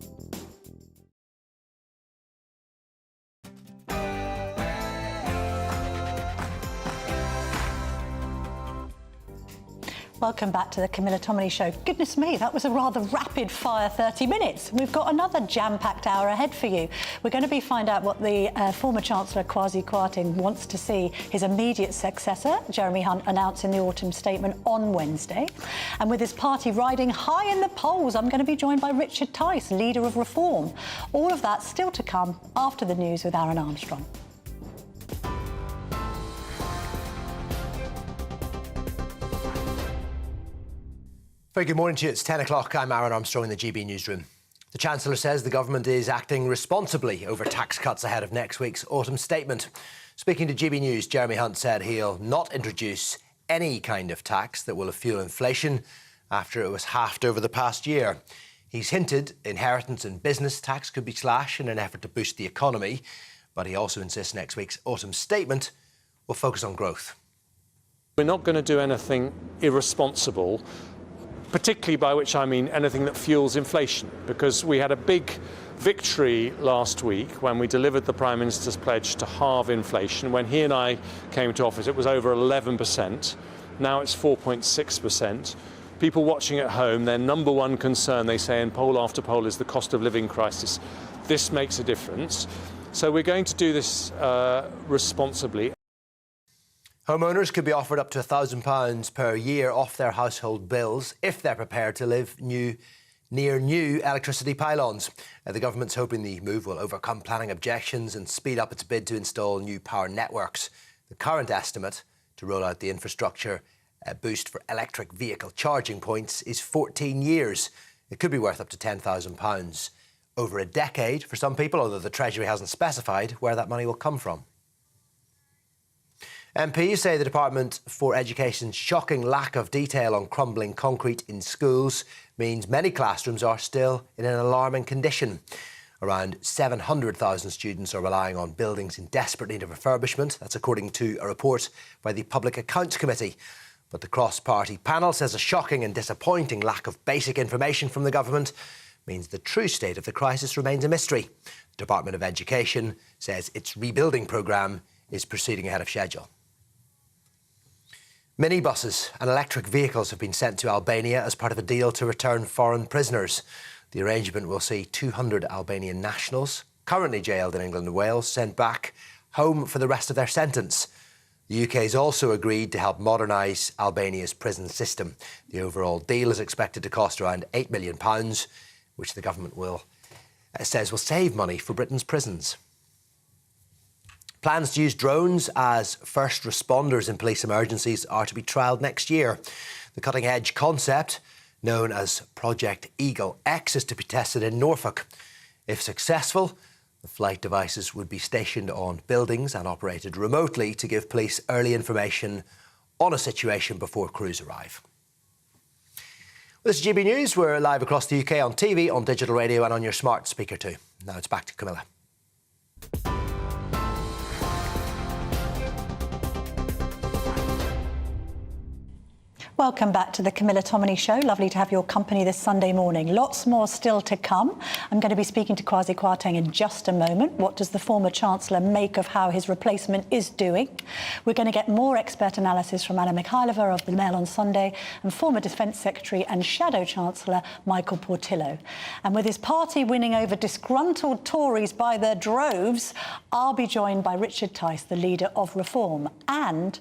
Welcome back to the Camilla Tominey Show. Goodness me, that was a rather rapid-fire 30 minutes. We've got another jam-packed hour ahead for you. We're going to find out what the former Chancellor Kwasi Kwarteng wants to see his immediate successor, Jeremy Hunt, announce in the autumn statement on Wednesday. And with his party riding high in the polls, I'm going to be joined by Richard Tice, leader of Reform. All of that still to come after the news with Aaron Armstrong. Very good morning to you. It's 10 o'clock. I'm Aaron Armstrong in the GB newsroom. The Chancellor says the government is acting responsibly over tax cuts ahead of next week's autumn statement. Speaking to GB News, Jeremy Hunt said he'll not introduce any kind of tax that will fuel inflation after it was halved over the past year. He's hinted inheritance and business tax could be slashed in an effort to boost the economy, but he also insists next week's autumn statement will focus on growth. We're not going to do anything irresponsible, particularly by which I mean anything that fuels inflation, because we had a big victory last week when we delivered the Prime Minister's pledge to halve inflation. When he and I came to office, it was over 11%. Now it's 4.6%. People watching at home, their number one concern, they say in poll after poll, is the cost of living crisis. This makes a difference. So we're going to do this responsibly. Homeowners could be offered up to £1,000 per year off their household bills if they're prepared to live near new electricity pylons. The government's hoping the move will overcome planning objections and speed up its bid to install new power networks. The current estimate to roll out the infrastructure boost for electric vehicle charging points is 14 years. It could be worth up to £10,000 over a decade for some people, although the Treasury hasn't specified where that money will come from. MPs say the Department for Education's shocking lack of detail on crumbling concrete in schools means many classrooms are still in an alarming condition. Around 700,000 students are relying on buildings in desperate need of refurbishment. That's according to a report by the Public Accounts Committee. But the cross-party panel says a shocking and disappointing lack of basic information from the government means the true state of the crisis remains a mystery. The Department of Education says its rebuilding programme is proceeding ahead of schedule. Minibuses and electric vehicles have been sent to Albania as part of a deal to return foreign prisoners. The arrangement will see 200 Albanian nationals, currently jailed in England and Wales, sent back home for the rest of their sentence. The UK has also agreed to help modernise Albania's prison system. The overall deal is expected to cost around £8 million, which the government says will save money for Britain's prisons. Plans to use drones as first responders in police emergencies are to be trialled next year. The cutting-edge concept, known as Project Eagle X, is to be tested in Norfolk. If successful, the flight devices would be stationed on buildings and operated remotely to give police early information on a situation before crews arrive. This is GB News. We're live across the UK on TV, on digital radio and on your smart speaker too. Now it's back to Camilla. Welcome back to the Camilla Tominey Show. Lovely to have your company this Sunday morning. Lots more still to come. I'm going to be speaking to Kwasi Kwarteng in just a moment. What does the former Chancellor make of how his replacement is doing? We're going to get more expert analysis from Anna Mikhailova of the Mail on Sunday and former Defence Secretary and Shadow Chancellor Michael Portillo. And with his party winning over disgruntled Tories by their droves, I'll be joined by Richard Tice, the leader of Reform. And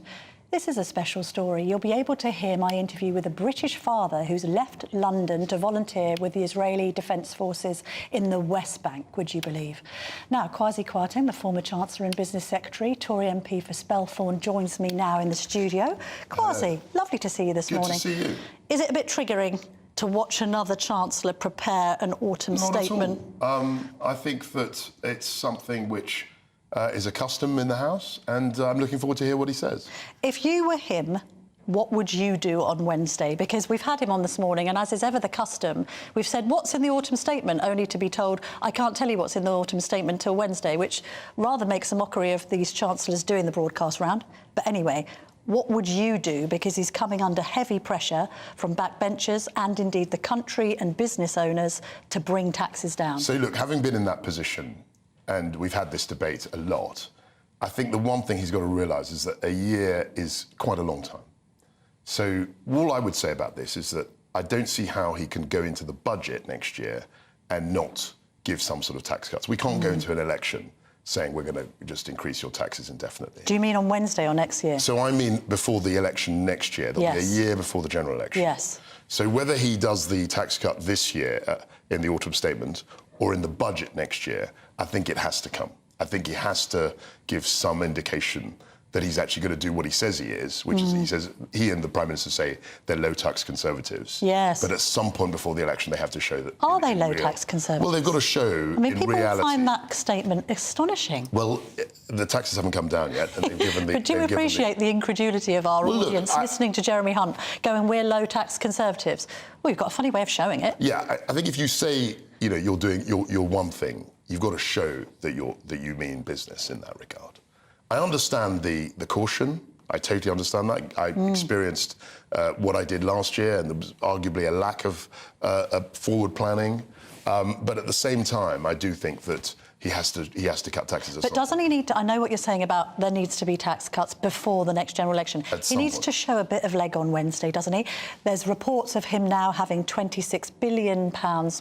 This is a special story. You'll be able to hear my interview with a British father who's left London to volunteer with the Israeli Defence Forces in the West Bank, would you believe? Now, Kwasi Kwarteng, the former Chancellor and Business Secretary, Tory MP for Spelthorne, joins me now in the studio. Kwasi, lovely to see you this morning. Good to see you. Is it a bit triggering to watch another Chancellor prepare an autumn statement? Not at all. I think that it's something which is a custom in the House, and I'm looking forward to hear what he says. If you were him, what would you do on Wednesday? Because we've had him on this morning, and as is ever the custom, we've said, what's in the autumn statement? Only to be told, I can't tell you what's in the autumn statement till Wednesday, which rather makes a mockery of these chancellors doing the broadcast round. But anyway, what would you do? Because he's coming under heavy pressure from backbenchers and indeed the country and business owners to bring taxes down. So look, having been in that position, and we've had this debate a lot, I think the one thing he's got to realise is that a year is quite a long time. So all I would say about this is that I don't see how he can go into the budget next year and not give some sort of tax cuts. We can't go into an election saying we're going to just increase your taxes indefinitely. Do you mean on Wednesday or next year? So I mean before the election next year. There'll be a year before the general election. Yes. So whether he does the tax cut this year in the autumn statement or in the budget next year, I think it has to come. I think he has to give some indication that he's actually going to do what he says he is, which is, he says, he and the Prime Minister say they're low-tax Conservatives. Yes. But at some point before the election, they have to show that... Are they low-tax Conservatives? Well, they've got to show, I mean, in people reality... find that statement astonishing. Well, the taxes haven't come down yet, and they've given the... But do you appreciate the incredulity of our audience listening to Jeremy Hunt going, we're low-tax Conservatives? Well, you've got a funny way of showing it. Yeah, I think if you say, you know, you're doing your one thing, you've got to show that you mean business in that regard. I understand the caution. I totally understand that. I experienced what I did last year, and there was arguably a lack of forward planning. But at the same time, I do think that he has to cut taxes. But doesn't he need to? I know what you're saying about there needs to be tax cuts before the next general election. He needs to show a bit of leg on Wednesday, doesn't he? There's reports of him now having £26 billion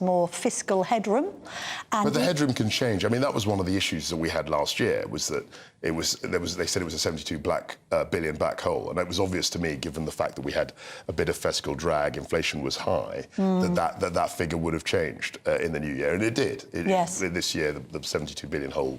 more fiscal headroom. And but the headroom can change. I mean, that was one of the issues that we had last year. Was that they said it was a $72 billion black hole, and it was obvious to me, given the fact that we had a bit of fiscal drag, inflation was high, that figure would have changed in the new year, and it did. Yes. This year, the $72 billion hole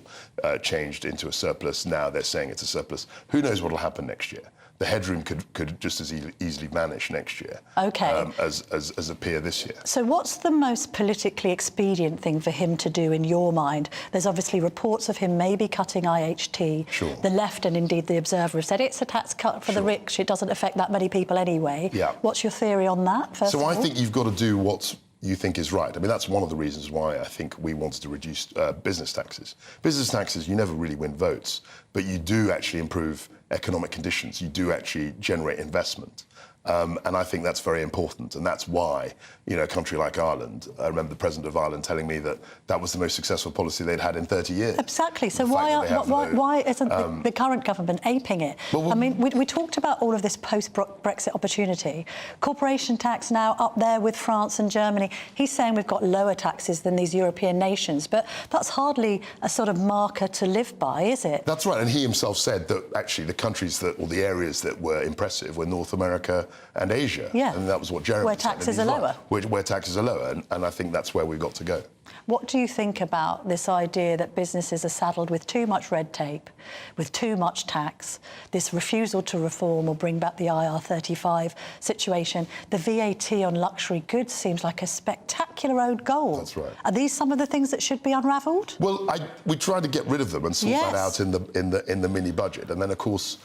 changed into a surplus. Now they're saying it's a surplus. Who knows what will happen next year? The headroom could just as easily vanish next year. Okay. As appear this year. So what's the most politically expedient thing for him to do in your mind? There's obviously reports of him maybe cutting IHT. Sure. The left and indeed the Observer have said it's a tax cut for the rich. It doesn't affect that many people anyway. Yeah. What's your theory on that, first of all? I think you've got to do what you think is right. I mean, that's one of the reasons why I think we wanted to reduce business taxes. Business taxes, you never really win votes, but you do actually improve economic conditions. You do actually generate investment. And I think that's very important. And that's why, you know, a country like Ireland, I remember the President of Ireland telling me that that was the most successful policy they'd had in 30 years. Exactly. So why isn't the current government aping it? I mean, we talked about all of this post-Brexit opportunity. Corporation tax now up there with France and Germany. He's saying we've got lower taxes than these European nations, but that's hardly a sort of marker to live by, is it? That's right. And he himself said that actually the countries or the areas that were impressive were North America and Asia. Yeah. And that was what Jeremy where said. Taxes are lower. Where taxes are lower. And I think that's where we've got to go. What do you think about this idea that businesses are saddled with too much red tape, with too much tax, this refusal to reform or bring back the IR35 situation? The VAT on luxury goods seems like a spectacular old goal. That's right. Are these some of the things that should be unravelled? Well, we tried to get rid of them and sort that out in the mini budget. And then, of course,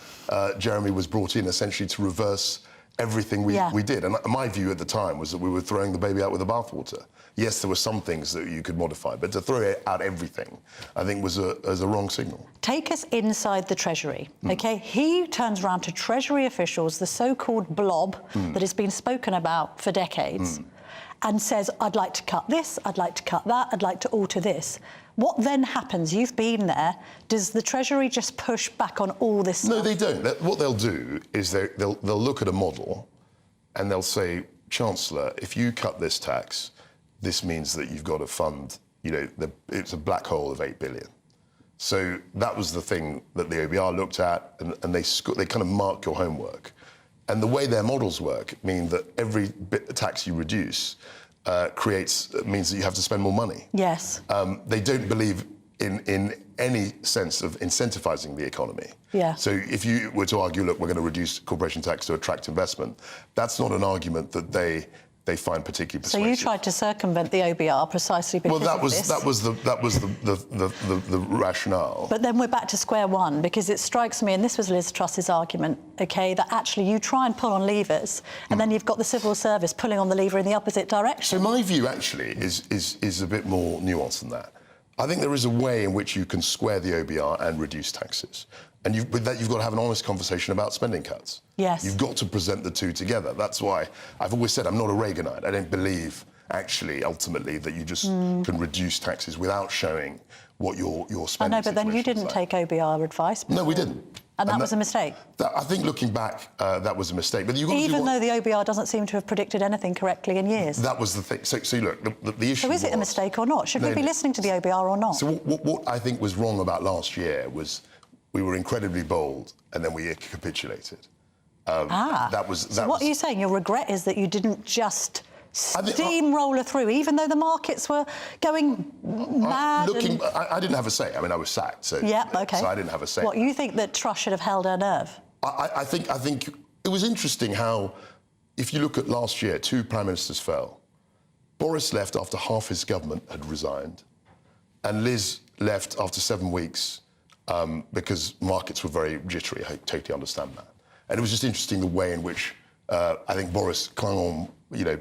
Jeremy was brought in essentially to reverse everything we did. And my view at the time was that we were throwing the baby out with the bathwater. Yes, there were some things that you could modify, but to throw out everything, I think, was a wrong signal. Take us inside the Treasury, OK? He turns around to Treasury officials, the so-called blob that has been spoken about for decades, and says, I'd like to cut this, I'd like to cut that, I'd like to alter this. What then happens? You've been there. Does the Treasury just push back on all this stuff? No, they don't. What they'll do is they'll look at a model and they'll say, Chancellor, if you cut this tax, this means that you've got to fund, you know, it's a black hole of 8 billion. So that was the thing that the OBR looked at, and they kind of mark your homework. And the way their models work mean that every bit of tax you reduce means that you have to spend more money. Yes. They don't believe in any sense of incentivising the economy. Yeah. So if you were to argue, look, we're going to reduce corporation tax to attract investment, that's not an argument that they find particularly persuasive. So you tried to circumvent the OBR precisely because that was the rationale. But then we're back to square one, because it strikes me, and this was Liz Truss's argument, OK, that actually you try and pull on levers, and then you've got the civil service pulling on the lever in the opposite direction. So my view actually is a bit more nuanced than that. I think there is a way in which you can square the OBR and reduce taxes. And with that, you've got to have an honest conversation about spending cuts. Yes. You've got to present the two together. That's why I've always said I'm not a Reaganite. I don't believe, actually, ultimately, that you just can reduce taxes without showing what your spending. I know, but then you didn't take OBR advice before. No, we didn't. And that was a mistake? I think, looking back, that was a mistake. But you've got Even though the OBR doesn't seem to have predicted anything correctly in years. That was the thing. So look, the issue So is it a mistake or not? Should we be listening to the OBR or not? So what I think was wrong about last year was we were incredibly bold and then we capitulated. That was. So what are you saying? Your regret is that you didn't just steamroller through, even though the markets were going mad? I didn't have a say. I mean, I was sacked, so yeah, okay. So I didn't have a say. What, you think that Truss should have held her nerve? I think it was interesting how, if you look at last year, 2 prime ministers fell. Boris left after half his government had resigned, and Liz left after 7 weeks because markets were very jittery. I totally understand that. And it was just interesting the way in which I think Boris clung on,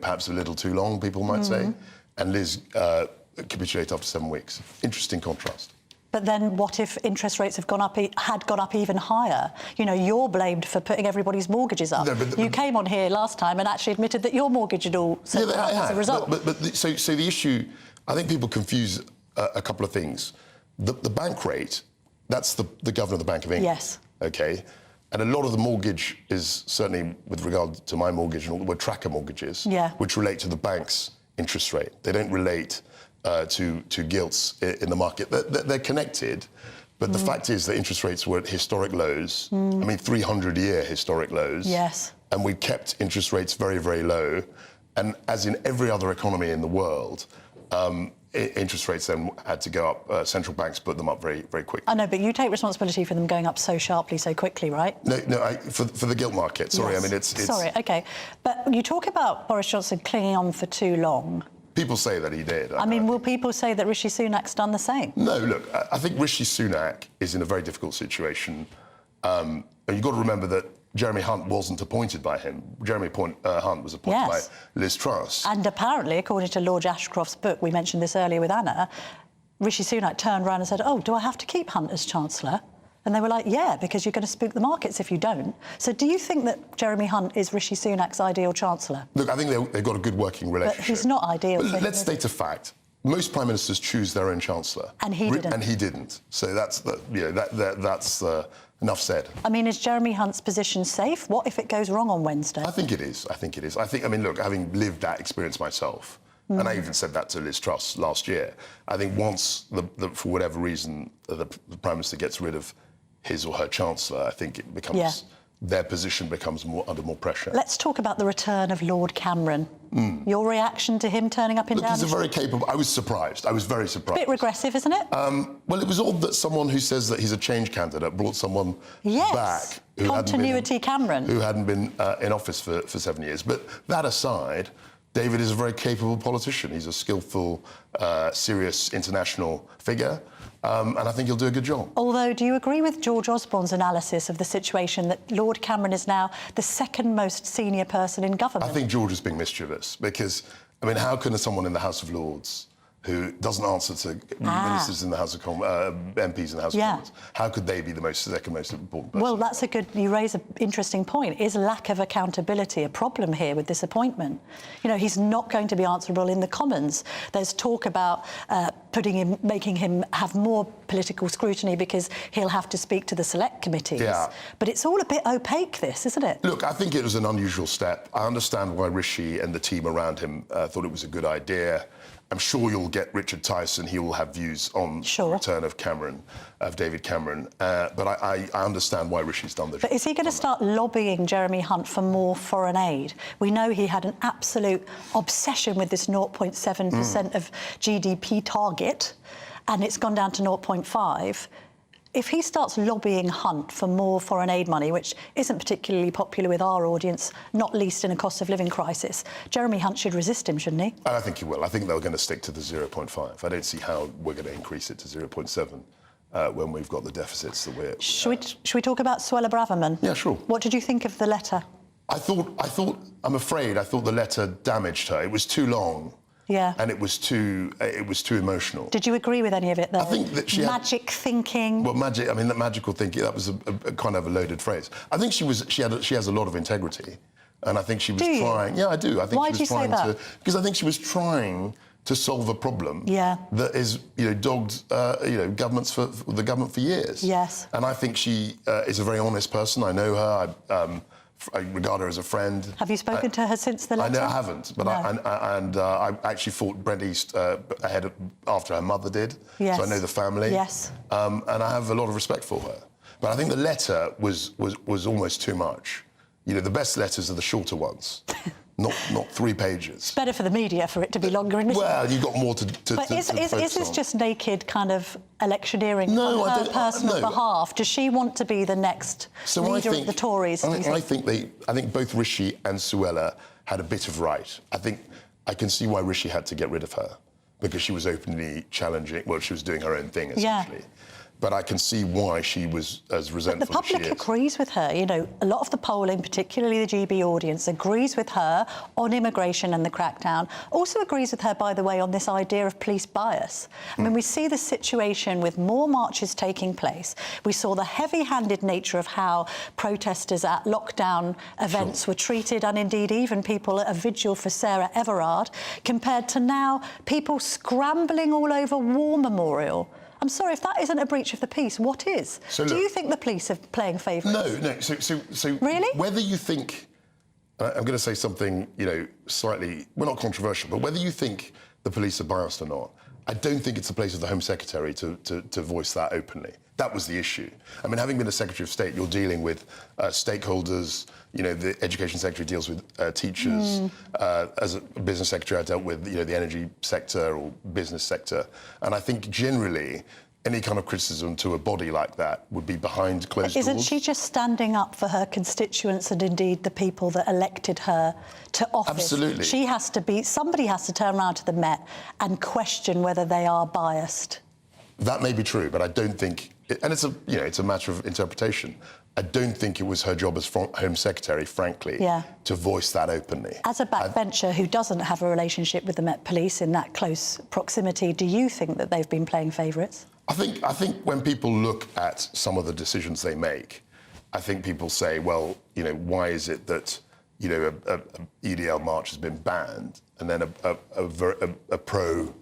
perhaps a little too long, people might say, and Liz capitulated after 7 weeks. Interesting contrast. But then what if interest rates had gone up even higher? You're blamed for putting everybody's mortgages up. No, you came on here last time and actually admitted that your mortgage had all set up as a result. So the issue, I think people confuse a couple of things. The bank rate, that's the governor of the Bank of England. Yes. OK? And a lot of the mortgage is, certainly with regard to my mortgage, and all were tracker mortgages, which relate to the bank's interest rate. They don't relate to gilts in the market. They're connected, but the fact is that interest rates were at historic lows. I mean, 300-year historic lows. Yes. And we kept interest rates very, very low. And as in every other economy in the world, interest rates then had to go up. Central banks put them up very, very quickly. I know, but you take responsibility for them going up so sharply, so quickly, right? No, for the gilt market. Sorry, yes. I mean, it's... Sorry, OK. But you talk about Boris Johnson clinging on for too long. People say that he did. I mean, will people say that Rishi Sunak's done the same? No, look, I think Rishi Sunak is in a very difficult situation. And you've got to remember that Jeremy Hunt wasn't appointed by him. Jeremy Hunt was appointed by Liz Truss. And apparently, according to Lord Ashcroft's book, we mentioned this earlier with Anna, Rishi Sunak turned around and said, oh, do I have to keep Hunt as Chancellor? And they were like, yeah, because you're going to spook the markets if you don't. So do you think that Jeremy Hunt is Rishi Sunak's ideal Chancellor? Look, I think they've got a good working relationship. But he's not ideal. But let's state a fact. Most prime ministers choose their own Chancellor. And he didn't. And he didn't. So that's enough said. I mean, is Jeremy Hunt's position safe? What if it goes wrong on Wednesday? I think it is. I mean, look, having lived that experience myself, and I even said that to Liz Truss last year, I think once, for whatever reason, the Prime Minister gets rid of his or her Chancellor, I think it becomes... their position becomes under more pressure. Let's talk about the return of Lord Cameron. Your reaction to him turning up in Downing Street? He's a very capable... I was surprised. I was very surprised. A bit regressive, isn't it? Well, it was odd that someone who says that he's a change candidate brought someone back... Continuity Cameron. Who hadn't been in office for 7 years. But that aside, David is a very capable politician. He's a skillful, serious international figure. And I think he'll do a good job. Although, do you agree with George Osborne's analysis of the situation that Lord Cameron is now the second most senior person in government? I think George is being mischievous because, I mean, how can someone in the House of Lords who doesn't answer to ministers in the House of MPs in the House of Commons, how could they be the second most important person? Well, you raise an interesting point. Is lack of accountability a problem here with this appointment? He's not going to be answerable in the Commons. There's talk about making him have more political scrutiny because he'll have to speak to the select committees. Yeah. But it's all a bit opaque, this, isn't it? Look, I think it was an unusual step. I understand why Rishi and the team around him thought it was a good idea. I'm sure you'll get Richard Tice, and he will have views on the return of David Cameron. But I understand why Rishi's done this. But is he going to start lobbying Jeremy Hunt for more foreign aid? We know he had an absolute obsession with this 0.7% of GDP target, and it's gone down to 0.5%. If he starts lobbying Hunt for more foreign aid money, which isn't particularly popular with our audience, not least in a cost of living crisis, Jeremy Hunt should resist him, shouldn't he? I think he will. I think they're going to stick to the 0.5. I don't see how we're going to increase it to 0.7 when we've got the deficits that we're... Should we talk about Suella Braverman? Yeah, sure. What did you think of the letter? I'm afraid I thought the letter damaged her. It was too long. Yeah. And it was too emotional. Did you agree with any of it, though? I think that she magic thinking. Well, magic. I mean, that magical thinking. That was a kind of a loaded phrase. I think she has a lot of integrity, and I think she was trying. Yeah, I do. I think Why she was do you trying say that? because I think she was trying to solve a problem. Yeah. That is, dogged, governments the government for years. Yes. And I think she is a very honest person. I know her. I regard her as a friend. Have you spoken to her since the letter? I haven't, but I actually fought Brent East after her mother did. Yes. So I know the family. Yes. And I have a lot of respect for her. But I think the letter was almost too much. The best letters are the shorter ones. Not 3 pages. It's better for the media for it to be longer, isn't it? Well, you've got more to But is this just naked kind of electioneering on her personal behalf? Does she want to be the next leader of the Tories? I think both Rishi and Suella had a bit of right. I can see why Rishi had to get rid of her, because she was openly challenging. Well, she was doing her own thing essentially. Yeah. But I can see why she was as resentful as she is. The public agrees with her. A lot of the polling, particularly the GB audience, agrees with her on immigration and the crackdown. Also agrees with her, by the way, on this idea of police bias. I mean, we see the situation with more marches taking place. We saw the heavy-handed nature of how protesters at lockdown events were treated, and indeed even people at a vigil for Sarah Everard, compared to now people scrambling all over War Memorial. I'm sorry, if that isn't a breach of the peace, what is? So do you think the police are playing favourites? No. So really? Whether you think, I'm going to say something, slightly, well, not controversial, but whether you think the police are biased or not, I don't think it's the place of the Home Secretary to voice that openly. That was the issue. I mean, having been a Secretary of State, you're dealing with stakeholders. The Education Secretary deals with teachers. As a business secretary, I dealt with, the energy sector or business sector. And I think generally, any kind of criticism to a body like that would be behind closed doors. Isn't she just standing up for her constituents and indeed the people that elected her to office? Absolutely. Somebody has to turn around to the Met and question whether they are biased. That may be true, but I don't think, and it's a matter of interpretation. I don't think it was her job as Home Secretary, frankly, to voice that openly. As a backbencher who doesn't have a relationship with the Met Police in that close proximity, do you think that they've been playing favourites? I think when people look at some of the decisions they make, I think people say, well, why is it that, a EDL march has been banned and then a pro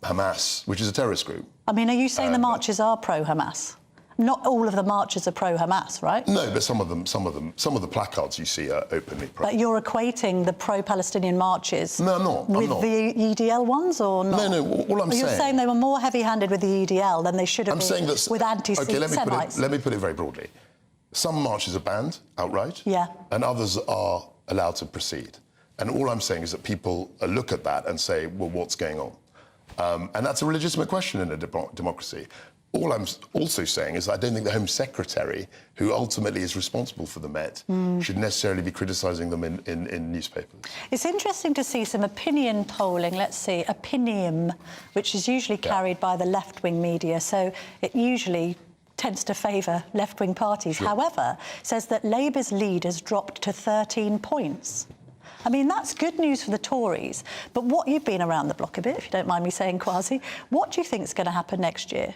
Hamas, which is a terrorist group. I mean, are you saying the marches are pro-Hamas? Not all of the marches are pro-Hamas, right? No, but some of the placards you see are openly pro. But you're equating the pro-Palestinian marches with the EDL ones, or not? No, all I'm saying... You're saying they were more heavy-handed with the EDL than they should have been with anti-Semites. Okay, let me put it very broadly. Some marches are banned outright, and others are allowed to proceed. And all I'm saying is that people look at that and say, well, what's going on? And that's a legitimate question in a democracy. All I'm also saying is that I don't think the Home Secretary, who ultimately is responsible for the Met, should necessarily be criticising them in newspapers. It's interesting to see some opinion polling, let's see, Opinium, which is usually carried by the left-wing media, so it usually tends to favour left-wing parties. However, says that Labour's lead has dropped to 13 points. I mean, that's good news for the Tories, but you've been around the block a bit, if you don't mind me saying, Kwasi. What do you think is going to happen next year?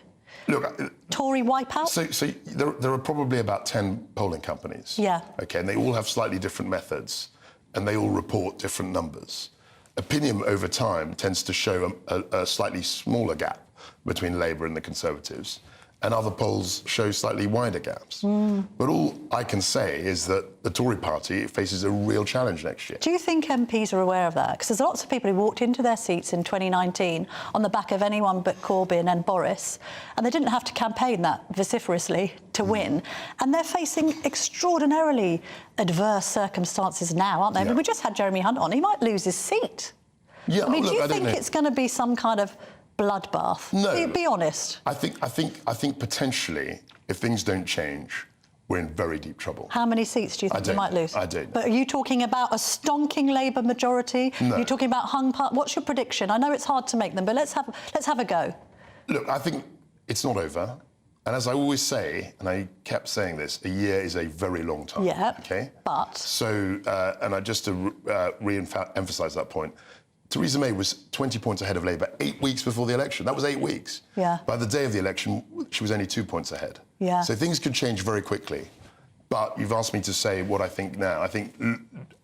Look, Tory wipeout? So there are probably about 10 polling companies. Yeah. OK, and they all have slightly different methods, and they all report different numbers. opinion over time tends to show a slightly smaller gap between Labour and the Conservatives, and other polls show slightly wider gaps. But all I can say is that the Tory party faces a real challenge next year. Do you think MPs are aware of that? Because there's lots of people who walked into their seats in 2019 on the back of anyone but Corbyn and Boris, and they didn't have to campaign that vociferously to win, and they're facing extraordinarily adverse circumstances now, aren't they? I mean, we just had Jeremy Hunt on. He might lose his seat. Yeah, I mean, look, do you I don't think know. it's going to be some kind of bloodbath? No. Be honest. I think potentially, if things don't change, we're in very deep trouble. How many seats do you think you might lose? I don't. But are you talking about a stonking Labour majority? No. You're talking about hung park. What's your prediction? I know it's hard to make them, but let's have a go. Look, I think it's not over. And as I always say, and I kept saying this, a year is a very long time. Yeah. Okay. But so, and just to re-emphasise that point, Theresa May was 20 points ahead of Labour 8 weeks before the election. That was 8 weeks. Yeah. By the day of the election, she was only 2 points ahead. Yeah. So things could change very quickly. But you've asked me to say what I think now. I think,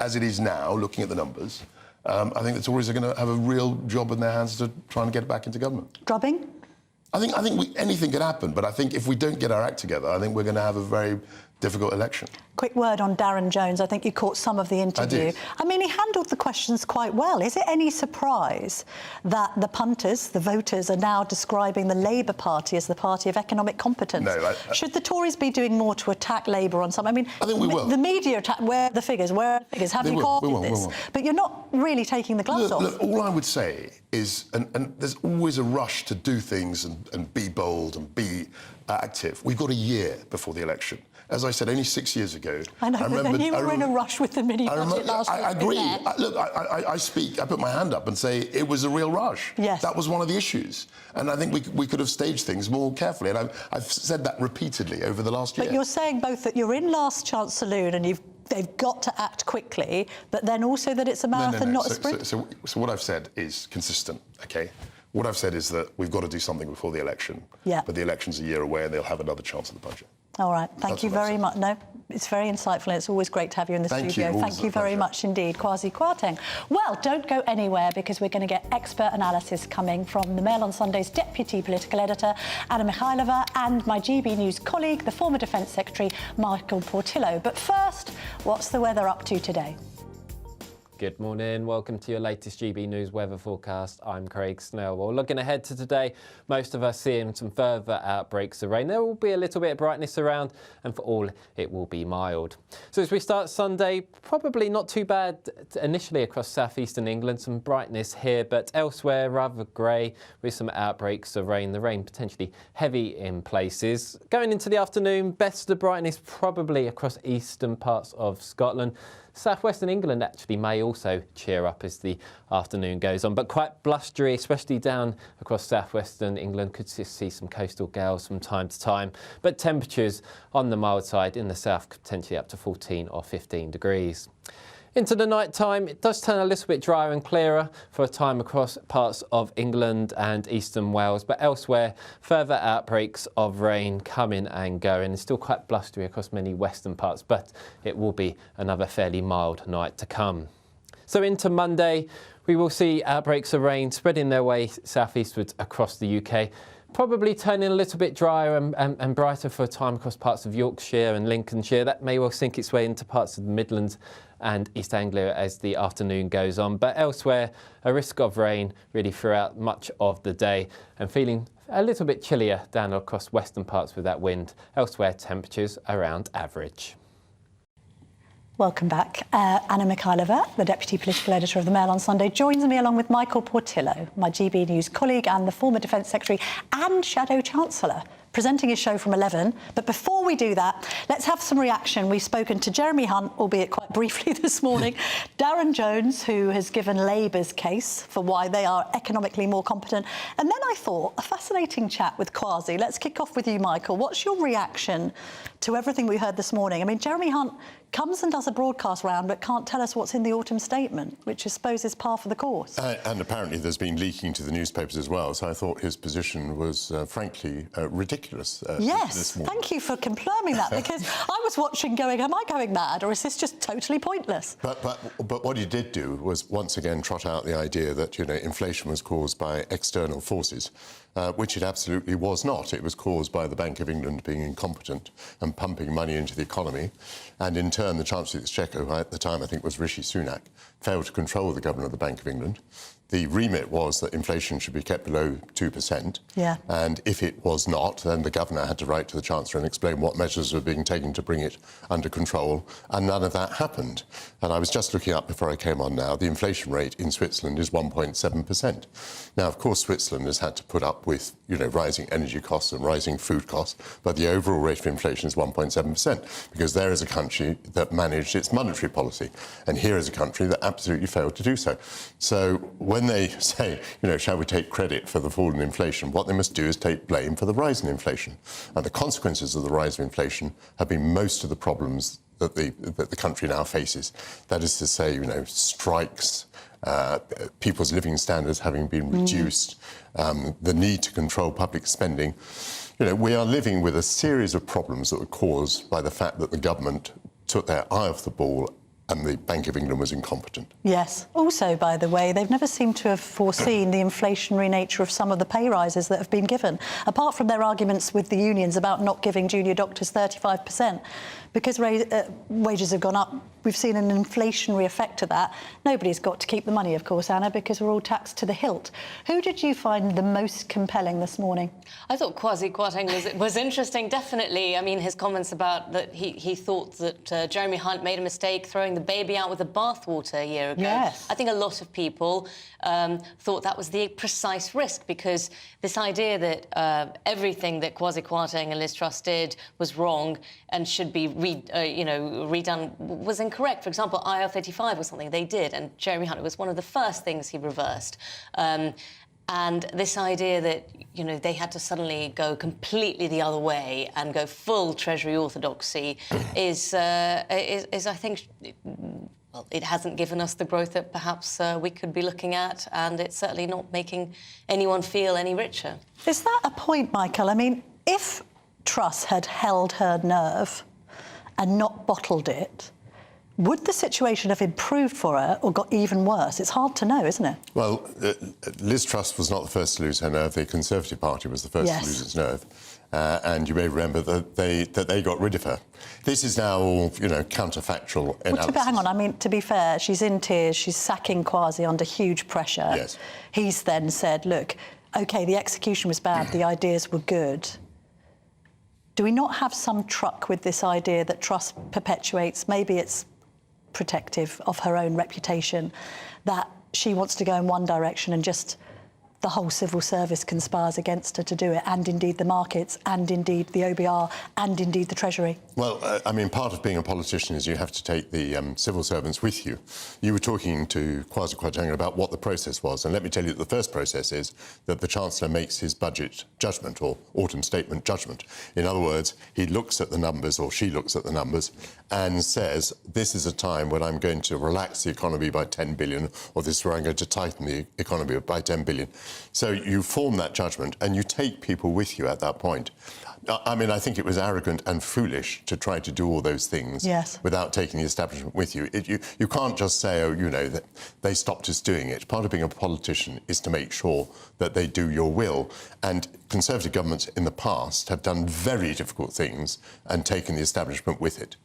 as it is now, looking at the numbers, I think the Tories are going to have a real job in their hands to try and get back into government. Drubbing? I think anything could happen, but I think if we don't get our act together, I think we're going to have a very difficult election. Quick word on Darren Jones. I think you caught some of the interview. I did. I mean, he handled the questions quite well. Is it any surprise that the punters, the voters, are now describing the Labour Party as the party of economic competence? No. Should the Tories be doing more to attack Labour on some? I mean, I think we will. The media attack. Where are the figures? Where are the figures? Have you caught this? But you're not really taking the gloves off. Look, all I would say is, and there's always a rush to do things and be bold and be active. We've got a year before the election. As I said, only 6 years ago. I know, but then you were in a rush with the mini budget last week. I agree. I speak, I put my hand up and say it was a real rush. Yes. That was one of the issues. And I think we could have staged things more carefully. And I've said that repeatedly over the last year. But you're saying both that you're in last chance saloon and they've got to act quickly, but then also that it's a marathon, not a sprint? So what I've said is consistent, OK? What I've said is that we've got to do something before the election. Yeah. But the election's a year away and they'll have another chance at the budget. All right. Thank you very much. No, it's very insightful and it's always great to have you in the studio. Thank you very much indeed, Kwasi Kwarteng. Well, don't go anywhere because we're going to get expert analysis coming from the Mail on Sunday's Deputy Political Editor, Anna Mikhailova, and my GB News colleague, the former Defence Secretary, Michael Portillo. But first, what's the weather up to today? Good morning, welcome to your latest GB News weather forecast. I'm Craig Snell. Well, looking ahead to today, most of us seeing some further outbreaks of rain. There will be a little bit of brightness around, and for all, it will be mild. So as we start Sunday, probably not too bad initially across southeastern England, some brightness here, but elsewhere rather grey with some outbreaks of rain. The rain potentially heavy in places. Going into the afternoon, best of brightness probably across eastern parts of Scotland. Southwestern England actually may also cheer up as the afternoon goes on, but quite blustery, especially down across southwestern England. Could see some coastal gales from time to time, but temperatures on the mild side in the south potentially up to 14 or 15 degrees. Into the night time, it does turn a little bit drier and clearer for a time across parts of England and eastern Wales, but elsewhere, further outbreaks of rain coming and going. It's still quite blustery across many western parts, but it will be another fairly mild night to come. So into Monday, we will see outbreaks of rain spreading their way southeastwards across the UK. Probably turning a little bit drier and brighter for a time across parts of Yorkshire and Lincolnshire. That may well sink its way into parts of the Midlands and East Anglia as the afternoon goes on. But elsewhere, a risk of rain really throughout much of the day and feeling a little bit chillier down across western parts with that wind. Elsewhere, temperatures around average. Welcome back. Anna Mikhailova, the Deputy Political Editor of the Mail on Sunday, joins me along with Michael Portillo, my GB News colleague and the former Defence Secretary and Shadow Chancellor, presenting his show from 11. But before we do that, let's have some reaction. We've spoken to Jeremy Hunt, albeit quite briefly this morning, Darren Jones, who has given Labour's case for why they are economically more competent. And then I thought, a fascinating chat with Kwasi. Let's kick off with you, Michael. What's your reaction to everything we heard this morning? I mean, Jeremy Hunt comes and does a broadcast round but can't tell us what's in the autumn statement, which I suppose is par for the course. And apparently there's been leaking to the newspapers as well, so I thought his position was, frankly, ridiculous. ridiculous. Yes, this morning. thank you for confirming that, because I was watching going, am I going mad, or is this just totally pointless? But what he did do was once again trot out the idea that, you know, inflation was caused by external forces, which it absolutely was not. It was caused by the Bank of England being incompetent and pumping money into the economy. And in turn, the Chancellor of the Exchequer, who at the time I think was Rishi Sunak, failed to control the Governor of the Bank of England. The remit was that inflation should be kept below 2%. Yeah. And if it was not, then the Governor had to write to the Chancellor and explain what measures were being taken to bring it under control. And none of that happened. And I was just looking up before I came on now, the inflation rate in Switzerland is 1.7%. Now, of course, Switzerland has had to put up with, you know, rising energy costs and rising food costs, but the overall rate of inflation is 1.7%, because there is a country that managed its monetary policy. And here is a country that absolutely failed to do so. So when they say, you know, shall we take credit for the fall in inflation, what they must do is take blame for the rise in inflation. And the consequences of the rise of inflation have been most of the problems that the country now faces. That is to say, you know, strikes, people's living standards having been reduced, the need to control public spending. You know, we are living with a series of problems that were caused by the fact that the government took their eye off the ball and the Bank of England was incompetent. Yes. Also, by the way, they've never seemed to have foreseen the inflationary nature of some of the pay rises that have been given, apart from their arguments with the unions about not giving junior doctors 35%. Because wages have gone up, we've seen an inflationary effect to that. Nobody's got to keep the money, of course, Anna, because we're all taxed to the hilt. Who did you find the most compelling this morning? I thought Kwasi Kwarteng was interesting, definitely. I mean, his comments about that he thought that Jeremy Hunt made a mistake throwing the baby out with the bathwater a year ago. Yes. I think a lot of people thought that was the precise risk, because this idea that everything that Kwasi Kwarteng and Liz Truss did was wrong and should be redone was incorrect. For example, IR35 was something they did, and Jeremy Hunt was one of the first things he reversed. And this idea that, you know, they had to suddenly go completely the other way and go full Treasury orthodoxy is I think, well, it hasn't given us the growth that perhaps we could be looking at, and it's certainly not making anyone feel any richer. Is that a point, Michael? I mean, if Truss had held her nerve and not bottled it, would the situation have improved for her or got even worse? It's hard to know, isn't it? Well, Liz Truss was not the first to lose her nerve. The Conservative Party was the first to lose its nerve. And you may remember that they got rid of her. This is now all, you know, counterfactual analysis. But hang on, I mean, to be fair, she's in tears. She's sacking Kwasi under huge pressure. Yes. He's then said, look, OK, the execution was bad, the ideas were good. Do we not have some truck with this idea that Truss perpetuates? Maybe it's protective of her own reputation, that she wants to go in one direction and just the whole civil service conspires against her to do it, and indeed the markets, and indeed the OBR, and indeed the Treasury. Well, I mean, part of being a politician is you have to take the civil servants with you. You were talking to Kwasi Kwarteng about what the process was, and let me tell you that the first process is that the Chancellor makes his budget judgment, or autumn statement judgment. In other words, he looks at the numbers, or she looks at the numbers, and says, this is a time when I'm going to relax the economy by 10 billion, or this is where I'm going to tighten the economy by 10 billion. So you form that judgment and you take people with you at that point. I mean, I think it was arrogant and foolish to try to do all those things without taking the establishment with you. You can't just say, oh, you know, that they stopped us doing it. Part of being a politician is to make sure that they do your will. And Conservative governments in the past have done very difficult things and taken the establishment with it.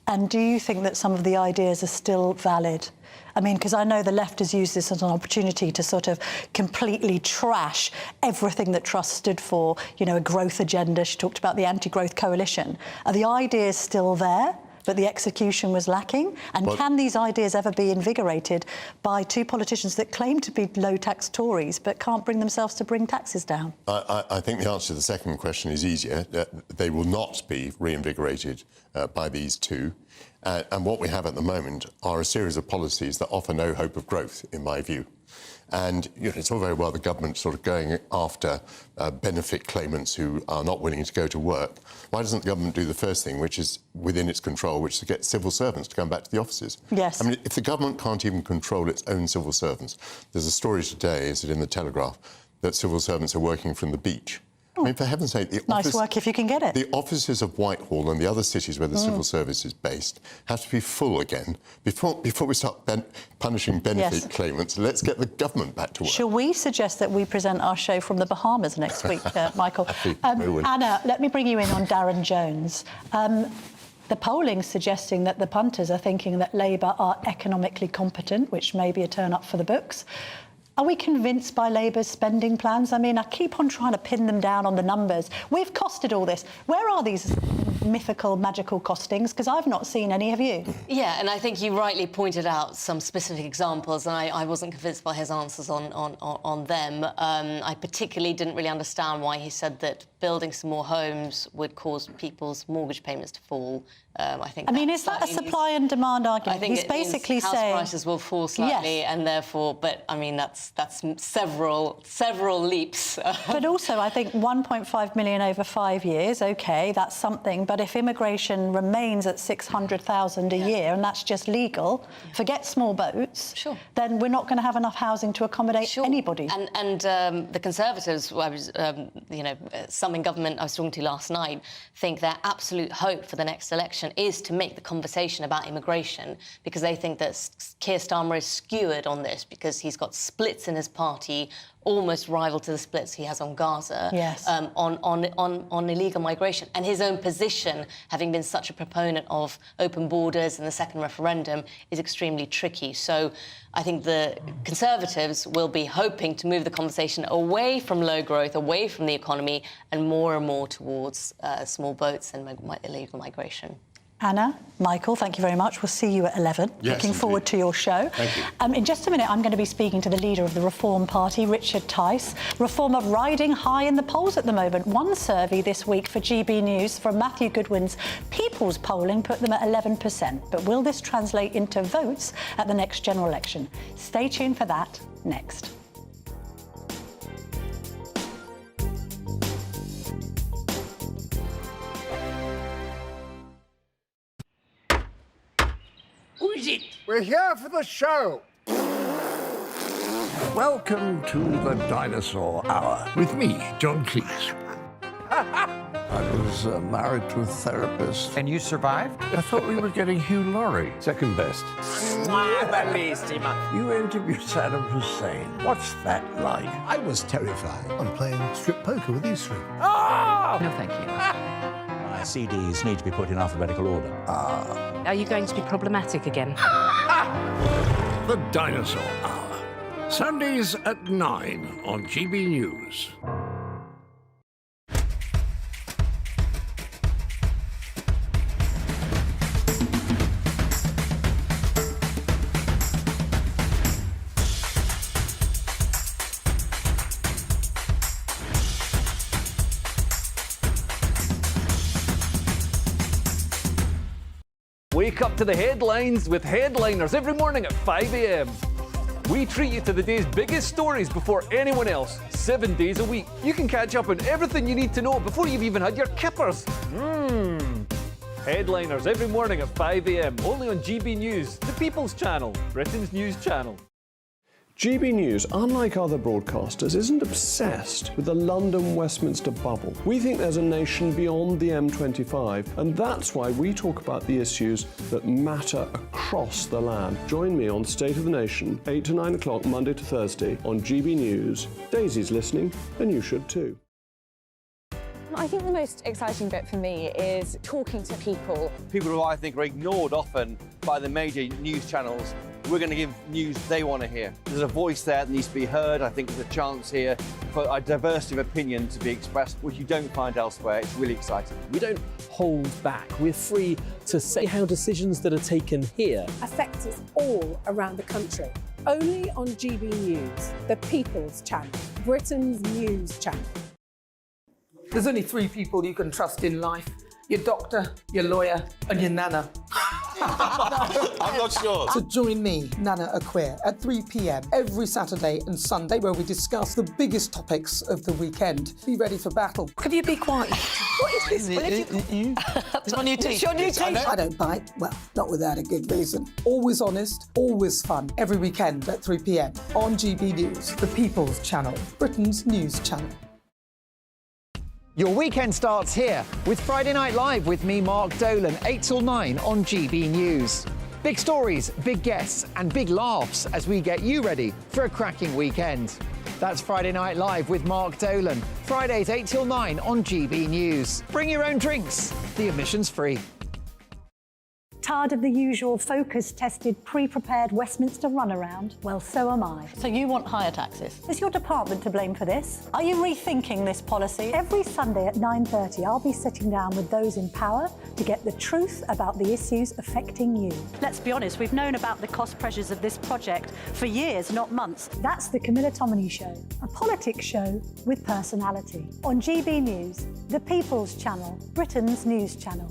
And do you think that some of the ideas are still valid? I mean, because I know the left has used this as an opportunity to sort of completely trash everything that Truss stood for, you know, a growth agenda. She talked about the anti-growth coalition. Are the ideas still there, but the execution was lacking? And can these ideas ever be invigorated by two politicians that claim to be low-tax Tories but can't bring themselves to bring taxes down? I think the answer to the second question is easier. They will not be reinvigorated by these two. And what we have at the moment are a series of policies that offer no hope of growth, in my view. And you know, it's all very well the government sort of going after benefit claimants who are not willing to go to work. Why doesn't the government do the first thing, which is within its control, which is to get civil servants to come back to the offices? Yes. I mean, if the government can't even control its own civil servants, there's a story today, is it in the Telegraph, that civil servants are working from the beach. I mean, for heaven's sake, Nice work if you can get it. The offices of Whitehall and the other cities where the civil service is based have to be full again before we start punishing benefit claimants. Let's get the government back to work. Shall we suggest that we present our show from the Bahamas next week, Michael? Anna, let me bring you in on Darren Jones. The polling's suggesting that the punters are thinking that Labour are economically competent, which may be a turn up for the books. Are we convinced by Labour's spending plans? I mean, I keep on trying to pin them down on the numbers. We've costed all this. Where are these mythical, magical costings? Because I've not seen any, have you? Yeah, and I think you rightly pointed out some specific examples, and I wasn't convinced by his answers on them. I particularly didn't really understand why he said that building some more homes would cause people's mortgage payments to fall. I mean, is that a supply and demand argument? I think he's basically house saying prices will fall slightly, and therefore, but I mean that's several leaps. But also, I think 1.5 million over 5 years, OK, that's something. But if immigration remains at 600,000 a year, and that's just legal, forget small boats, then we're not going to have enough housing to accommodate anybody. And the Conservatives, I was, some in government I was talking to last night, think their absolute hope for the next election is to make the conversation about immigration, because they think that Keir Starmer is skewered on this because he's got splits in his party almost rival to the splits he has on Gaza, on illegal migration. And his own position, having been such a proponent of open borders and the second referendum, is extremely tricky. So I think the Conservatives will be hoping to move the conversation away from low growth, away from the economy, and more towards small boats and illegal migration. Anna, Michael, thank you very much. We'll see you at 11. Yes, Looking forward to your show. Thank you. In just a minute, I'm going to be speaking to the leader of the Reform Party, Richard Tice. Reform are riding high in the polls at the moment. One survey this week for GB News from Matthew Goodwin's People's polling put them at 11%. But will this translate into votes at the next general election? Stay tuned for that next. Who is it? We're here for the show. Welcome to the Dinosaur Hour with me, John Cleese. I was married to a therapist. And you survived? I thought we were getting Hugh Laurie. Second best. You interviewed Saddam Hussein. What's that like? I was terrified. I'm playing strip poker with these three. No, thank you. My CDs need to be put in alphabetical order. Are you going to be problematic again? The Dinosaur Hour. Sundays at 9 on GB News. Wake up to the headlines with Headliners every morning at 5 a.m. We treat you to the day's biggest stories before anyone else, 7 days a week. You can catch up on everything you need to know before you've even had your kippers. Headliners every morning at 5 a.m. only on GB News, the People's Channel, Britain's news channel. GB News, unlike other broadcasters, isn't obsessed with the London-Westminster bubble. We think there's a nation beyond the M25, and that's why we talk about the issues that matter across the land. Join me on State of the Nation, 8 to 9 o'clock, Monday to Thursday, on GB News. Daisy's listening, and you should too. I think the most exciting bit for me is talking to people. People who I think are ignored often by the major news channels. We're going to give news they want to hear. There's a voice there that needs to be heard. I think there's a chance here for a diversity of opinion to be expressed, which you don't find elsewhere. It's really exciting. We don't hold back. We're free to say how decisions that are taken here affect us all around the country. Only on GB News, the People's Channel, Britain's news channel. There's only 3 people you can trust in life. Your doctor, your lawyer, and your nana. I'm not sure. So join me, Nana Aquare, at 3 p.m. every Saturday and Sunday, where we discuss the biggest topics of the weekend. Be ready for battle. Could you be quiet? What is this? It's my new teeth. It's your new teeth. I don't bite. Well, not without a good reason. Always honest, always fun. Every weekend at 3 p.m. on GB News, the People's Channel, Britain's news channel. Your weekend starts here with Friday Night Live with me, Mark Dolan, 8 till 9 on GB News. Big stories, big guests and big laughs as we get you ready for a cracking weekend. That's Friday Night Live with Mark Dolan. Fridays 8 till 9 on GB News. Bring your own drinks. The admission's free. Tired of the usual focus-tested, pre-prepared Westminster runaround? Well, so am I. So you want higher taxes? Is your department to blame for this? Are you rethinking this policy? Every Sunday at 9:30, I'll be sitting down with those in power to get the truth about the issues affecting you. Let's be honest, we've known about the cost pressures of this project for years, not months. That's the Camilla Tominey Show, a politics show with personality. On GB News, the People's Channel, Britain's news channel.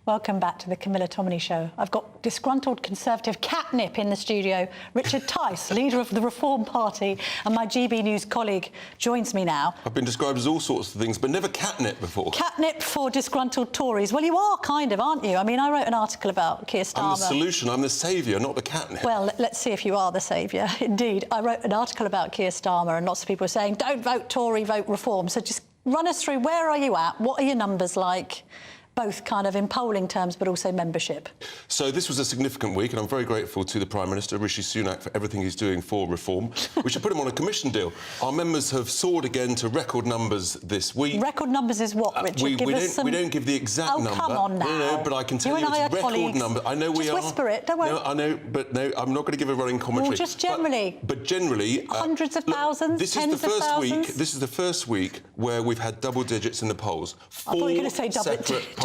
Welcome back to the Camilla Tominey Show. I've got disgruntled Conservative catnip in the studio. Richard Tice, leader of the Reform Party, and my GB News colleague joins me now. I've been described as all sorts of things, but never catnip before. Catnip for disgruntled Tories. Well, you are kind of, aren't you? I mean, I wrote an article about Keir Starmer. I'm the solution, I'm the saviour, not the catnip. Well, let's see if you are the saviour. Indeed, I wrote an article about Keir Starmer and lots of people were saying, don't vote Tory, vote Reform. So just run us through, where are you at? What are your numbers like? Both kind of in polling terms, but also membership. So this was a significant week, and I'm very grateful to the Prime Minister, Rishi Sunak, for everything he's doing for reform. We should put him on a commission deal. Our members have soared again to record numbers this week. Record numbers is what, Richard? We don't give the exact number. Oh, come on now. No, but I can tell you it's record number. I know we are. Just whisper it, don't worry. No, I know, but no, I'm not going to give a running commentary. Well, just generally. But generally... hundreds of thousands, tens of thousands? This is the first week where we've had double digits in the polls. I thought you were going to say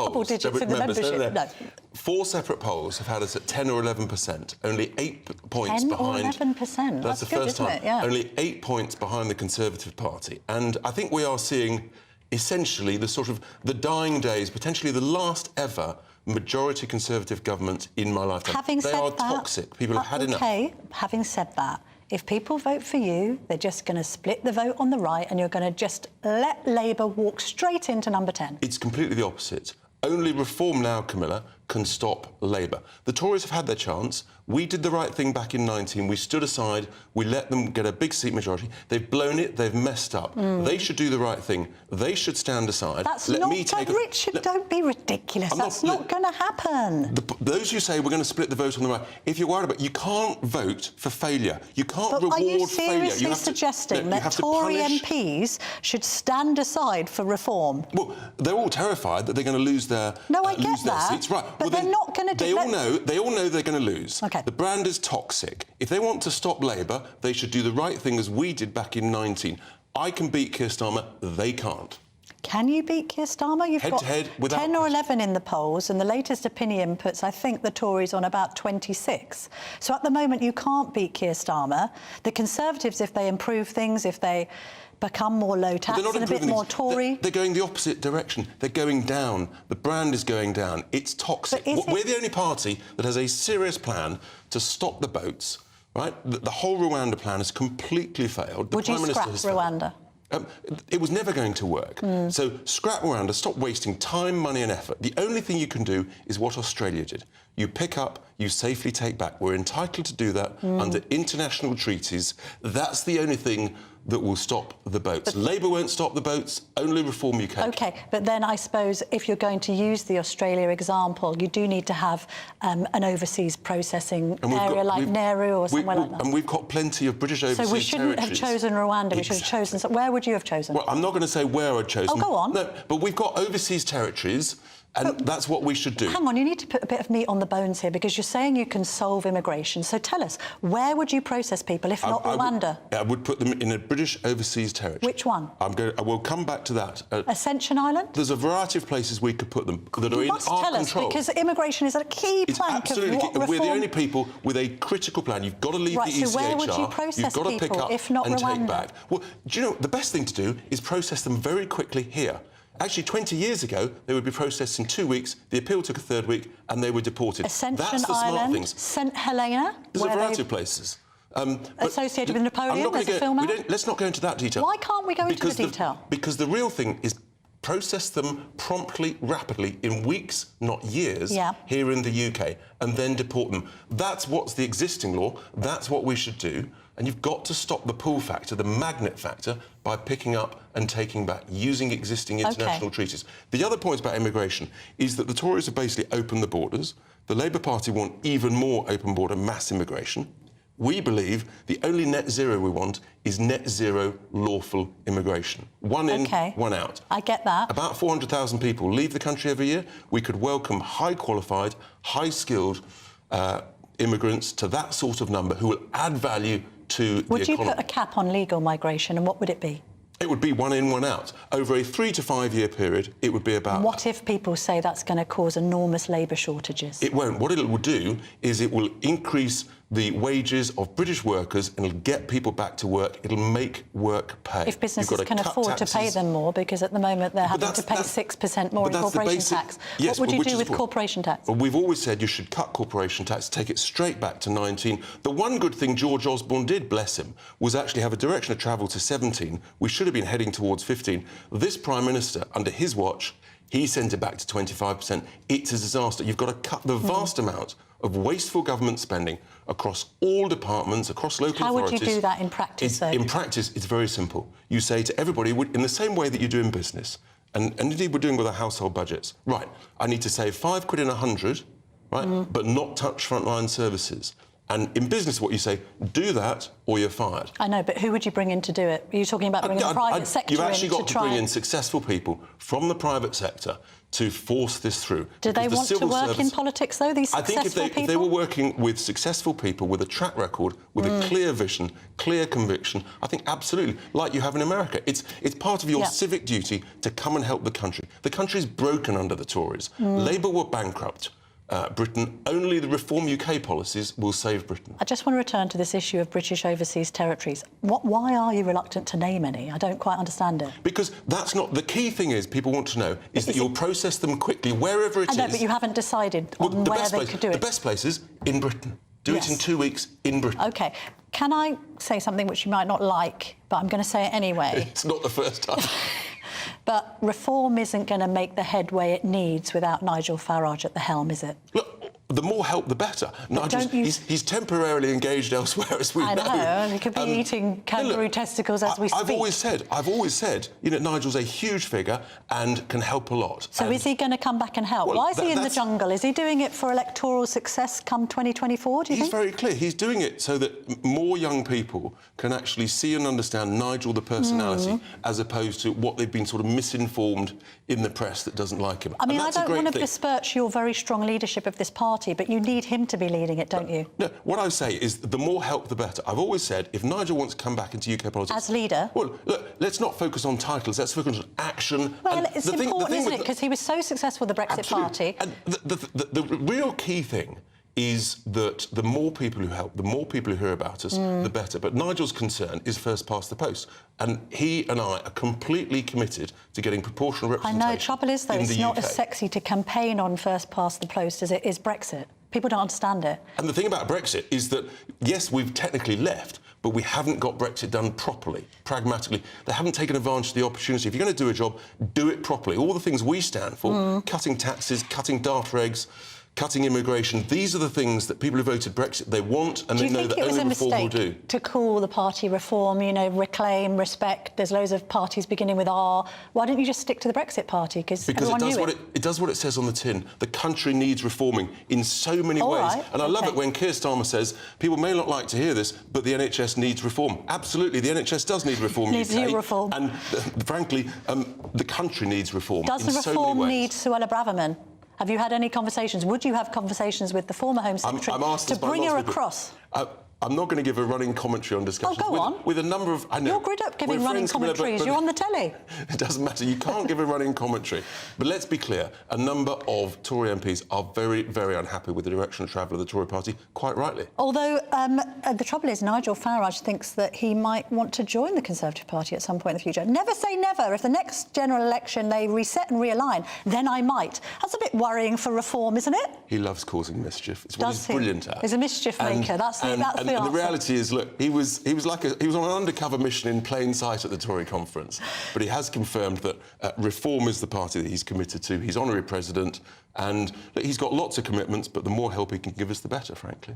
double digits in the membership. No. 4 separate polls have had us at 10 or 11%, only 8 points 10 behind... 10 or 11%? That's the good, first time. It? Yeah. Only 8 points behind the Conservative Party. And I think we are seeing, essentially, the sort of the dying days, potentially the last ever majority Conservative government in my lifetime. They are toxic. People have had enough. OK, having said that, if people vote for you, they're just going to split the vote on the right and you're going to just let Labour walk straight into number 10. It's completely the opposite. Only Reform now, Camilla, can stop Labour. The Tories have had their chance. We did the right thing back in 19. We stood aside. We let them get a big seat majority. They've blown it. They've messed up. They should do the right thing. They should stand aside. That's Richard, don't be ridiculous. That's not going to happen. Those who say we're going to split the vote on the right, if you're worried about it, you can't vote for failure. You can't reward failure. Are you seriously suggesting that Tory MPs should stand aside for reform? Well, they're all terrified that they're going to lose their seats. Right. But they're not going to do that. They all know they're going to lose. Okay. The brand is toxic. If they want to stop Labour, they should do the right thing as we did back in 19. I can beat Keir Starmer, they can't. Can you beat Keir Starmer? You've got head-to-head without 10 or 11 in the polls, and the latest opinion puts, I think, the Tories on about 26. So at the moment, you can't beat Keir Starmer. The Conservatives, if they improve things, if they become more low tax and a bit more Tory... They're going the opposite direction. They're going down. The brand is going down. It's toxic. We're the only party that has a serious plan to stop the boats, right? The whole Rwanda plan has completely failed. Would you scrap Rwanda? It was never going to work. So scrap Rwanda, stop wasting time, money and effort. The only thing you can do is what Australia did. You pick up, you safely take back. We're entitled to do that under international treaties. That's the only thing that will stop the boats. Labour won't stop the boats, only Reform UK. OK, but then I suppose if you're going to use the Australia example, you do need to have an overseas processing area like Nauru or somewhere like that. And we've got plenty of British overseas territories. So we shouldn't have chosen Rwanda, we should have chosen... Where would you have chosen? Well, I'm not going to say where I'd chosen. Oh, go on. No, but we've got overseas territories, and that's what we should do. Hang on, you need to put a bit of meat on the bones here, because you're saying you can solve immigration. So tell us, where would you process people, if not Rwanda? I would put them in a British overseas territory. Which one? I will come back to that. Ascension Island? There's a variety of places we could put them that are in our control. You must tell us, because immigration is a key plank of what reform... We're the only people with a critical plan. You've got to leave the ECHR. So where would you process people, pick up if not and Rwanda? Take back? Well, do you know, the best thing to do is process them very quickly here. Actually, 20 years ago, they would be processed in 2 weeks. The appeal took a third week, and they were deported. Ascension That's the smart Island, things. St Helena. There's a variety of places. Associated with Napoleon, there's a film out. Let's not go into that detail. Why can't we go into the detail? Because the real thing is process them promptly, rapidly, in weeks, not years, here in the UK, and then deport them. That's what's the existing law. That's what we should do. And you've got to stop the pull factor, the magnet factor, by picking up and taking back, using existing international treaties. The other point about immigration is that the Tories have basically opened the borders. The Labour Party want even more open border mass immigration. We believe the only net zero we want is net zero lawful immigration. One in, one out. I get that. About 400,000 people leave the country every year. We could welcome high-qualified, high-skilled immigrants to that sort of number who will add value to the economy. Would you put a cap on legal migration, and what would it be? It would be one in, one out. Over a 3 to 5 year period, it would be about... What if people say that's going to cause enormous labour shortages? It won't. What it will do is it will increase the wages of British workers and it'll get people back to work. It'll make work pay. If businesses can afford to pay them more, because at the moment they're having to pay 6% more in corporation tax. Yes, what would you do with corporation tax? Well, we've always said you should cut corporation tax, take it straight back to 19. The one good thing George Osborne did, bless him, was actually have a direction of travel to 17. We should have been heading towards 15. This Prime Minister, under his watch, he sent it back to 25%. It's a disaster. You've got to cut the vast amount of wasteful government spending across all departments, across local authorities. How would you do that in practice, though? In practice, it's very simple. You say to everybody, in the same way that you do in business, and indeed we're doing with our household budgets, right, I need to save £5 in 100, right, but not touch frontline services. And in business, what you say, do that or you're fired. I know, but who would you bring in to do it? Are you talking about bringing the private sector in to try? You've actually got to bring in successful people from the private sector to force this through. Do they want to work in politics, though, these successful people? If they were working with successful people with a track record, with a clear vision, clear conviction, I think absolutely, like you have in America. It's part of your civic duty to come and help the country. The country's broken under the Tories. Labour were bankrupt. Britain, only the Reform UK policies will save Britain. I just want to return to this issue of British overseas territories. Why are you reluctant to name any? I don't quite understand it. Because that's not... The key thing is, people want to know, is that you'll process them quickly, wherever it is. I know, but you haven't decided on where they could do it. The best place is in Britain. Do it in 2 weeks in Britain. OK. Can I say something which you might not like, but I'm going to say it anyway? It's not the first time. But reform isn't going to make the headway it needs without Nigel Farage at the helm, is it? Look, the more help, the better. He's temporarily engaged elsewhere, as we know. I know. He could be eating kangaroo testicles as we speak. I've always said, you know, Nigel's a huge figure and can help a lot. So is he going to come back and help? Well, why is he in the jungle? Is he doing it for electoral success come 2024, do you think? He's very clear. He's doing it so that more young people can actually see and understand Nigel, the personality, as opposed to what they've been sort of misinformed in the press that doesn't like him. I mean, I don't want to besmirch your very strong leadership of this party, but you need him to be leading it, don't you? No, what I say is the more help, the better. I've always said, if Nigel wants to come back into UK politics... As leader? Well, look, let's not focus on titles, let's focus on action. Well, it's important, isn't it? Because he was so successful with the Brexit Party. And the real key thing is that the more people who help, the more people who hear about us, the better. But Nigel's concern is first past the post. And he and I are completely committed to getting proportional representation. I know. Trouble is, though, it's not as sexy to campaign on first past the post as it is Brexit. People don't understand it. And the thing about Brexit is that, yes, we've technically left, but we haven't got Brexit done properly, pragmatically. They haven't taken advantage of the opportunity. If you're going to do a job, do it properly. All the things we stand for, cutting taxes, cutting data eggs, cutting immigration, these are the things that people who voted Brexit, they want, and they know that only reform will do. Do you think it was a mistake to call the party Reform, you know, Reclaim, Respect? There's loads of parties beginning with R. Why don't you just stick to the Brexit Party? Because everyone knew it. It does what it says on the tin. The country needs reforming in so many ways. Right. And I love it when Keir Starmer says, people may not like to hear this, but the NHS needs reform. Absolutely, the NHS does need reform, Needs new reform. And frankly, the country needs reform. Does the reform need Suella Braverman? Have you had any conversations? Would you have conversations with the former Home Secretary to bring her across? I'm not going to give a running commentary on discussions. Oh, go on. With a number of... I know, you're good at giving running commentaries. You're on the telly. It doesn't matter. You can't give a running commentary. But let's be clear. A number of Tory MPs are very, very unhappy with the direction of travel of the Tory party, quite rightly. Although the trouble is Nigel Farage thinks that he might want to join the Conservative Party at some point in the future. Never say never. If the next general election they reset and realign, then I might. That's a bit worrying for reform, isn't it? He loves causing mischief. It's what he's brilliant at. He's a mischief maker. That's the the the answer. reality is, look, he was on an undercover mission in plain sight at the Tory conference, but he has confirmed that Reform is the party that he's committed to. He's honorary president, and look, he's got lots of commitments, but the more help he can give us, the better, frankly.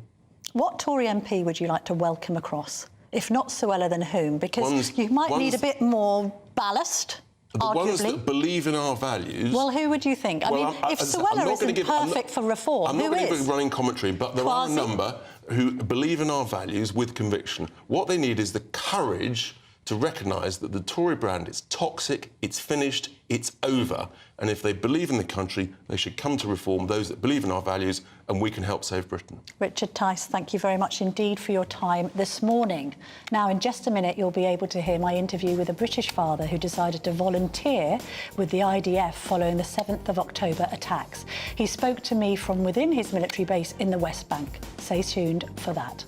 What Tory MP would you like to welcome across? If not Suella, then whom? Because you might need a bit more ballast. The arguably. ones that believe in our values... Well, who would you think? I mean, if Suella isn't perfect for Reform, I'm not going to give running commentary, but there are a number who believe in our values with conviction. What they need is the courage to recognise that the Tory brand is toxic, it's finished, it's over. And if they believe in the country, they should come to Reform, those that believe in our values, and we can help save Britain. Richard Tice, thank you very much indeed for your time this morning. Now, in just a minute, you'll be able to hear my interview with a British father who decided to volunteer with the IDF following the 7th of October attacks. He spoke to me from within his military base in the West Bank. Stay tuned for that.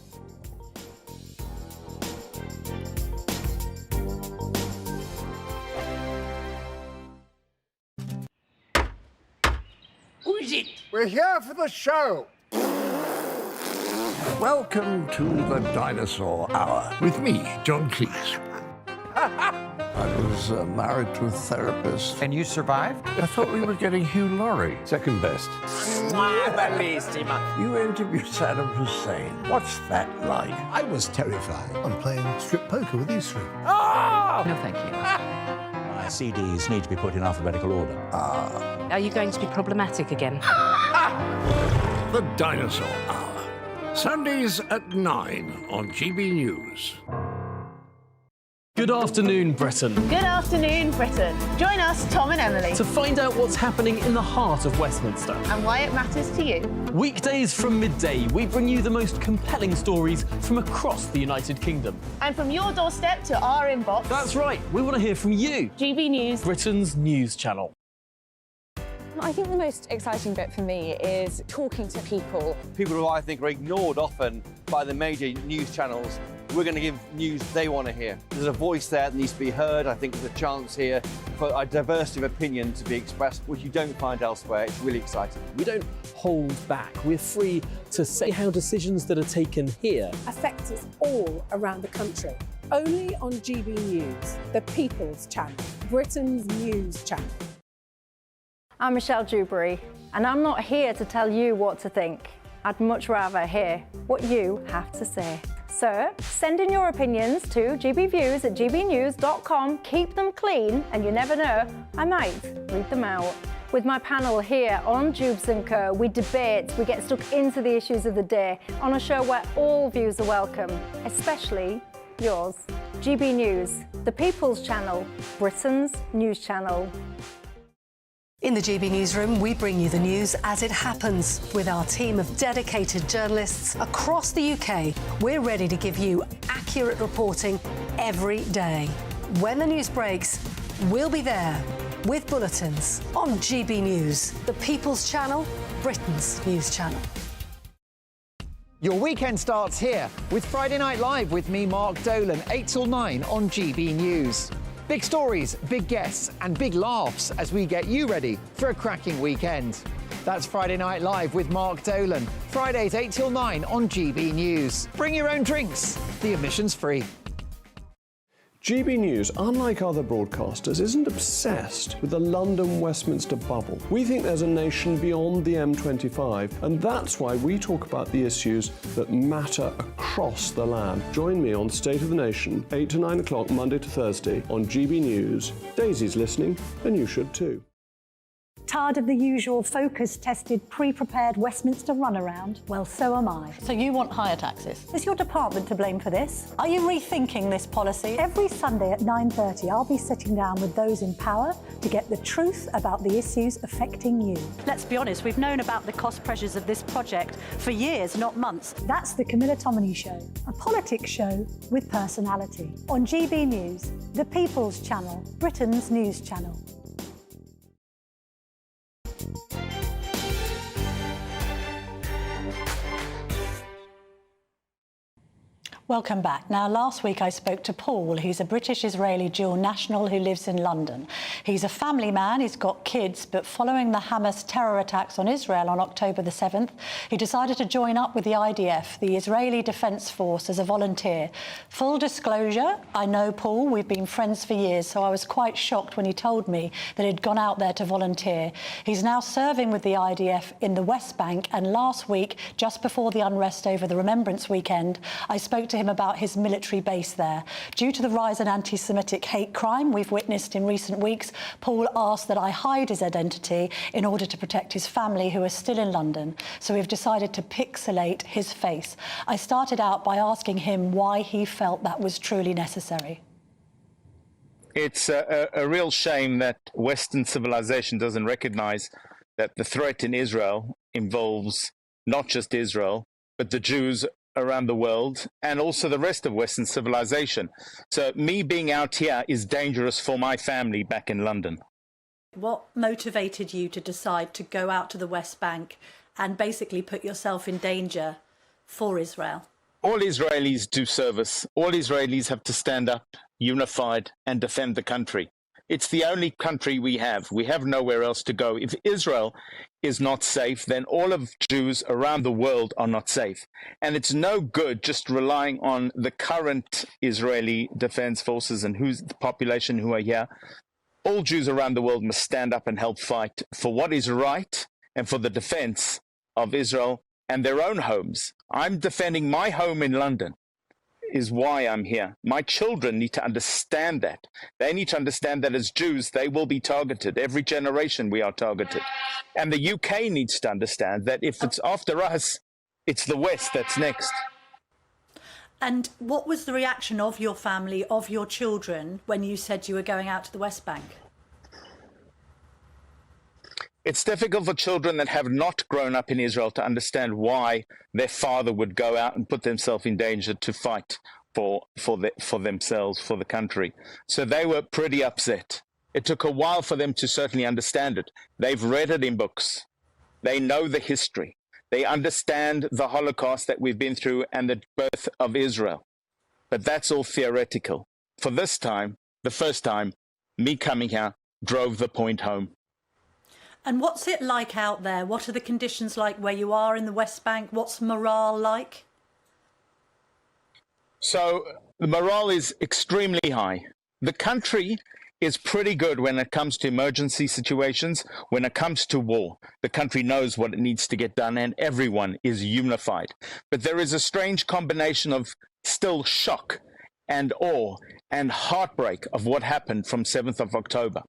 Who is it? We're here for the show. Welcome to the Dinosaur Hour with me, John Cleese. I was married to a therapist. And you survived? I thought we were getting Hugh Laurie. Second best. You interviewed Saddam Hussein. What's that like? I was terrified. I'm playing strip poker with these three. No, thank you. My CDs need to be put in alphabetical order. Are you going to be problematic again? The Dinosaur Hour. Sundays at 9 on GB News. Good afternoon, Britain. Good afternoon, Britain. Join us, Tom and Emily, To find out what's happening in the heart of Westminster. and why it matters to you. Weekdays from midday, we bring you the most compelling stories from across the United Kingdom. And from your doorstep to our inbox, That's right, we want to hear from you, GB News. Britain's news channel. I think the most exciting bit for me is talking to people. People who I think are ignored often by the major news channels. We're going to give news they want to hear. There's a voice there that needs to be heard. I think there's a chance here for a diversity of opinion to be expressed, which you don't find elsewhere. It's really exciting. We don't hold back. We're free to say how decisions that are taken here Affect us all around the country. Only on GB News, the People's Channel, Britain's news channel. I'm Michelle Dewberry, and I'm not here to tell you what to think. I'd much rather hear what you have to say. So, send in your opinions to gbviews@gbnews.com. Keep them clean, and you never know, I might read them out. With my panel here on Jubes & Co, we debate, we get stuck into the issues of the day on a show where all views are welcome, especially yours. GB News, the People's Channel, Britain's news channel. In the GB Newsroom, we bring you the news as it happens. With our team of dedicated journalists across the UK, we're ready to give you accurate reporting every day. When the news breaks, we'll be there with bulletins on GB News, the People's Channel, Britain's news channel. Your weekend starts here with Friday Night Live with me, Mark Dolan, 8 till 9 on GB News. Big stories, big guests and big laughs as we get you ready for a cracking weekend. That's Friday Night Live with Mark Dolan. Fridays 8 till 9 on GB News. Bring your own drinks. The admission's free. GB News, unlike other broadcasters, isn't obsessed with the London-Westminster bubble. We think there's a nation beyond the M25, and that's why we talk about the issues that matter across the land. Join me on State of the Nation, 8 to 9 o'clock, Monday to Thursday, on GB News. Daisy's listening, and you should too. Tired of the usual focus-tested, pre-prepared Westminster runaround? Well, so am I. So you want higher taxes? Is your department to blame for this? Are you rethinking this policy? Every Sunday at 9:30, I'll be sitting down with those in power to get the truth about the issues affecting you. Let's be honest, we've known about the cost pressures of this project for years, not months. That's the Camilla Tominey Show, a politics show with personality. On GB News, the People's Channel, Britain's news channel. Welcome back. Now, last week I spoke to Paul. He's a British-Israeli dual national who lives in London. He's a family man, he's got kids, but following the Hamas terror attacks on Israel on October the 7th, he decided to join up with the IDF, the Israeli Defence Force, as a volunteer. Full disclosure, I know Paul, we've been friends for years, so I was quite shocked when he told me that he'd gone out there to volunteer. He's now serving with the IDF in the West Bank, and last week, just before the unrest over the Remembrance weekend, I spoke to him about his military base there. Due to the rise in anti-Semitic hate crime we've witnessed in recent weeks, Paul asked that I hide his identity in order to protect his family who are still in London. So we've decided to pixelate his face. I started out by asking him why he felt that was truly necessary. It's a real shame that Western civilization doesn't recognize that the threat in Israel involves not just Israel, but the Jews around the world and also the rest of Western civilization. So me being out here is dangerous for my family back in London. What motivated you to decide to go out to the West Bank and basically put yourself in danger for Israel? All Israelis do service. All Israelis have to stand up, unified, and defend the country. It's the only country we have. We have nowhere else to go. If Israel is not safe, then all of Jews around the world are not safe. And it's no good just relying on the current Israeli Defense Forces and who's the population who are here. All Jews around the world must stand up and help fight for what is right and for the defense of Israel and their own homes. I'm defending my home in London. Is why I'm here. My children need to understand that. They need to understand that as Jews, they will be targeted. Every generation we are targeted. And the UK needs to understand that if it's after us, it's the West that's next. And what was the reaction of your family, of your children, when you said you were going out to the West Bank? It's difficult for children that have not grown up in Israel to understand why their father would go out and put themselves in danger to fight for themselves, for the country. So they were pretty upset. It took a while for them to certainly understand it. They've read it in books. They know the history. They understand the Holocaust that we've been through and the birth of Israel. But that's all theoretical. For this time, the first time, me coming here drove the point home. And what's it like out there? What are the conditions like where you are in the West Bank? What's morale like? So the morale is extremely high. The country is pretty good when it comes to emergency situations. When it comes to war, the country knows what it needs to get done and everyone is unified. But there is a strange combination of still shock and awe and heartbreak of what happened from 7th of October.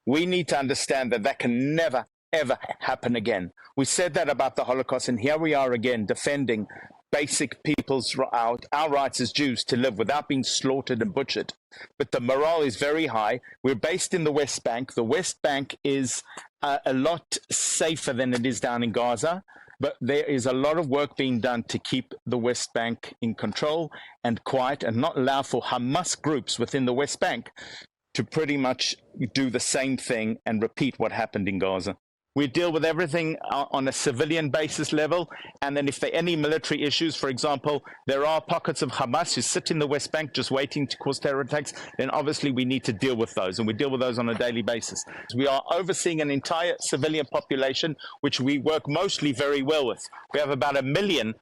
We need to understand that that can never, ever happen again. We said that about the Holocaust, and here we are again defending basic people's our rights as Jews to live without being slaughtered and butchered. But the morale is very high. We're based in the West Bank. The West Bank is a lot safer than it is down in Gaza, but there is a lot of work being done to keep the West Bank in control and quiet and not allow for Hamas groups within the West Bank to pretty much do the same thing and repeat what happened in Gaza. We deal with everything on a civilian basis level, and then if there are any military issues, for example, there are pockets of Hamas who sit in the West Bank just waiting to cause terror attacks, then obviously we need to deal with those, and we deal with those on a daily basis. We are overseeing an entire civilian population, which we work mostly very well with. We have about 1 million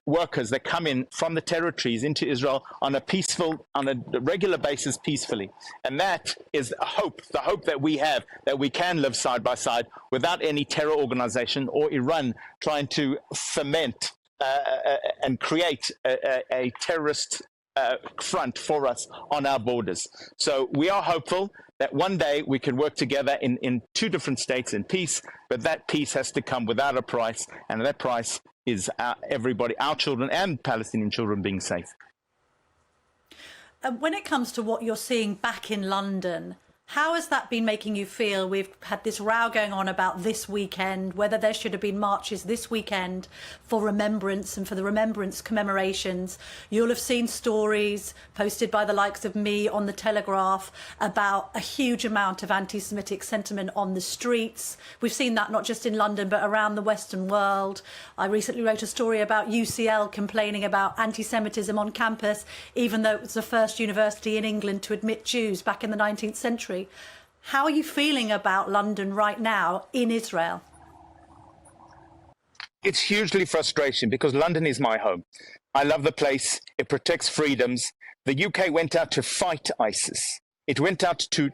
workers that come in from the territories into Israel on a regular basis peacefully. And that is a hope, the hope that we have, that we can live side by side without any terror organization or Iran trying to foment and create a terrorist front for us on our borders. So we are hopeful that one day we can work together in two different states in peace, but that peace has to come without a price, and that price is everybody, our children and Palestinian children being safe. When it comes to what you're seeing back in London, How has that been making you feel? We've had this row going on about this weekend, whether there should have been marches this weekend for remembrance and for the remembrance commemorations. You'll have seen stories posted by the likes of me on the Telegraph about a huge amount of anti-Semitic sentiment on the streets. We've seen that not just in London, but around the Western world. I recently wrote a story about UCL complaining about anti-Semitism on campus, even though it was the first university in England to admit Jews back in the 19th century. How are you feeling about London right now in Israel? It's hugely frustrating because London is my home. I love the place. It protects freedoms. The UK went out to fight ISIS. It went out to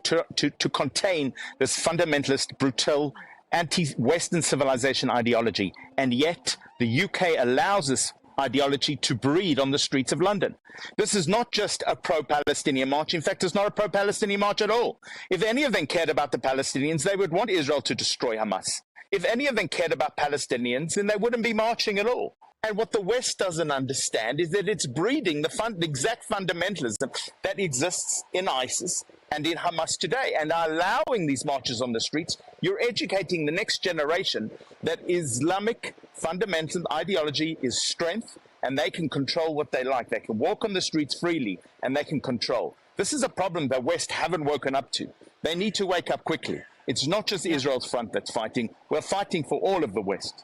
contain this fundamentalist, brutal, anti-Western civilization ideology. And yet the UK allows this ideology to breed on the streets of London. This is not just a pro-Palestinian march. In fact, it's not a pro-Palestinian march at all. If any of them cared about the Palestinians, they would want Israel to destroy Hamas. If any of them cared about Palestinians, then they wouldn't be marching at all. And what the West doesn't understand is that it's breeding the exact fundamentalism that exists in ISIS and in Hamas today. And allowing these marches on the streets, you're educating the next generation that Islamic fundamental ideology is strength, and they can control what they like. They can walk on the streets freely, and they can control. This is a problem the West haven't woken up to. They need to wake up quickly. It's not just Israel's front that's fighting. We're fighting for all of the West.